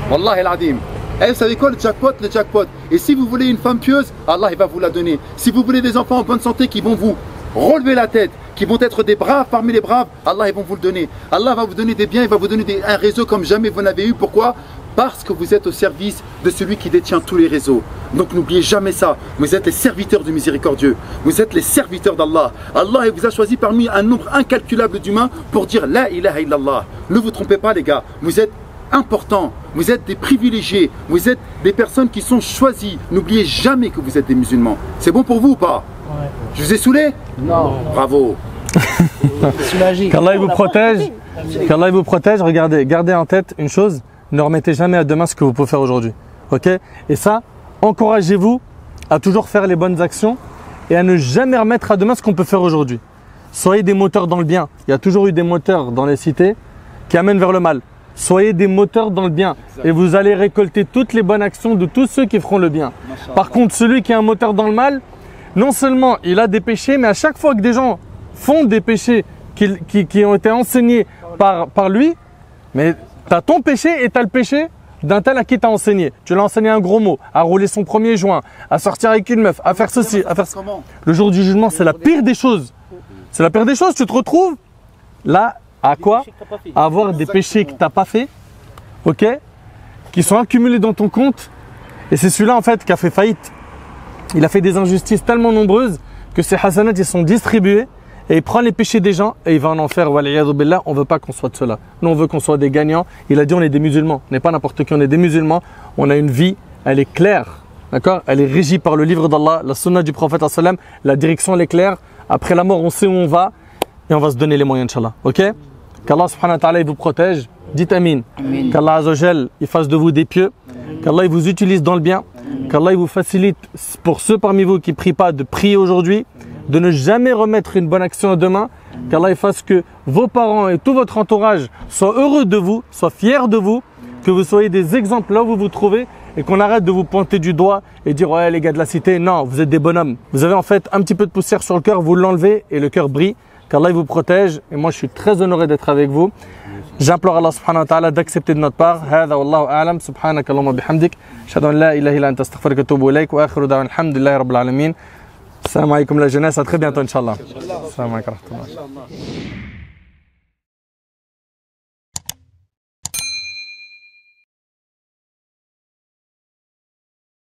Wallahi al-adim. Et vous savez quoi, le jackpot, le jackpot. Et si vous voulez une femme pieuse, Allah il va vous la donner. Si vous voulez des enfants en bonne santé qui vont vous relever la tête, qui vont être des braves parmi les braves, Allah ils vont vous le donner. Allah va vous donner des biens, il va vous donner un réseau comme jamais vous n'avez eu. Pourquoi? Parce que vous êtes au service de celui qui détient tous les réseaux. Donc n'oubliez jamais ça. Vous êtes les serviteurs du miséricordieux. Vous êtes les serviteurs d'Allah. Allah il vous a choisi parmi un nombre incalculable d'humains pour dire La ilaha illallah. Ne vous trompez pas les gars. Vous êtes important, vous êtes des privilégiés, vous êtes des personnes qui sont choisies. N'oubliez jamais que vous êtes des musulmans. C'est bon pour vous ou pas? Ouais. Je vous ai saoulé? Non. Bravo. Qu'Allah vous protège. Qu'Allah vous protège. Regardez, gardez en tête une chose, ne remettez jamais à demain ce que vous pouvez faire aujourd'hui. Ok? Et ça, encouragez-vous à toujours faire les bonnes actions et à ne jamais remettre à demain ce qu'on peut faire aujourd'hui. Soyez des moteurs dans le bien. Il y a toujours eu des moteurs dans les cités qui amènent vers le mal. Soyez des moteurs dans le bien et vous allez récolter toutes les bonnes actions de tous ceux qui feront le bien. Par contre, celui qui est un moteur dans le mal, non seulement il a des péchés, mais à chaque fois que des gens font des péchés qui ont été enseignés par lui, mais tu as ton péché et tu as le péché d'un tel à qui t'a enseigné. Tu l'as enseigné un gros mot, à rouler son premier joint, à sortir avec une meuf, à faire ceci, à faire ça. Le jour du jugement, c'est la pire des choses. C'est la pire des choses, tu te retrouves là. À quoi? À avoir des péchés que tu n'as pas fait, ok? Qui sont accumulés dans ton compte. Et c'est celui-là en fait qui a fait faillite. Il a fait des injustices tellement nombreuses que ces hasanats ils sont distribués et il prend les péchés des gens et il va en enfer. Waliyadhu billah, on ne veut pas qu'on soit de cela. Nous on veut qu'on soit des gagnants. Il a dit on est des musulmans. On n'est pas n'importe qui, on est des musulmans. On a une vie, elle est claire. D'accord? Elle est régie par le livre d'Allah, la sunna du prophète sallam. La direction elle est claire. Après la mort on sait où on va et on va se donner les moyens Inch'Allah. Ok? Qu'Allah subhanahu wa ta'ala il vous protège, dites Amin. Qu'Allah azawajal il fasse de vous des pieux, qu'Allah il vous utilise dans le bien, qu'Allah il vous facilite pour ceux parmi vous qui ne prient pas de prier aujourd'hui, de ne jamais remettre une bonne action à demain, qu'Allah il fasse que vos parents et tout votre entourage soient heureux de vous, soient fiers de vous, que vous soyez des exemples là où vous vous trouvez et qu'on arrête de vous pointer du doigt et dire ouais les gars de la cité, non vous êtes des bonhommes. Vous avez en fait un petit peu de poussière sur le cœur, vous l'enlevez et le cœur brille. Qu'Allah vous protège et moi je suis très honoré d'être avec vous. J'implore Allah subhanahu wa ta'ala d'accepter de notre part. هذا والله أعلم سبحانك اللهم وبحمدك أشهد أن لا إله إلا أنت أستغفرك وأتوب إليك وآخر دعوانا الحمد لله رب العالمين Salam alaikum la jeunesse, à très bientôt, Inch'Allah. Salam alaikum.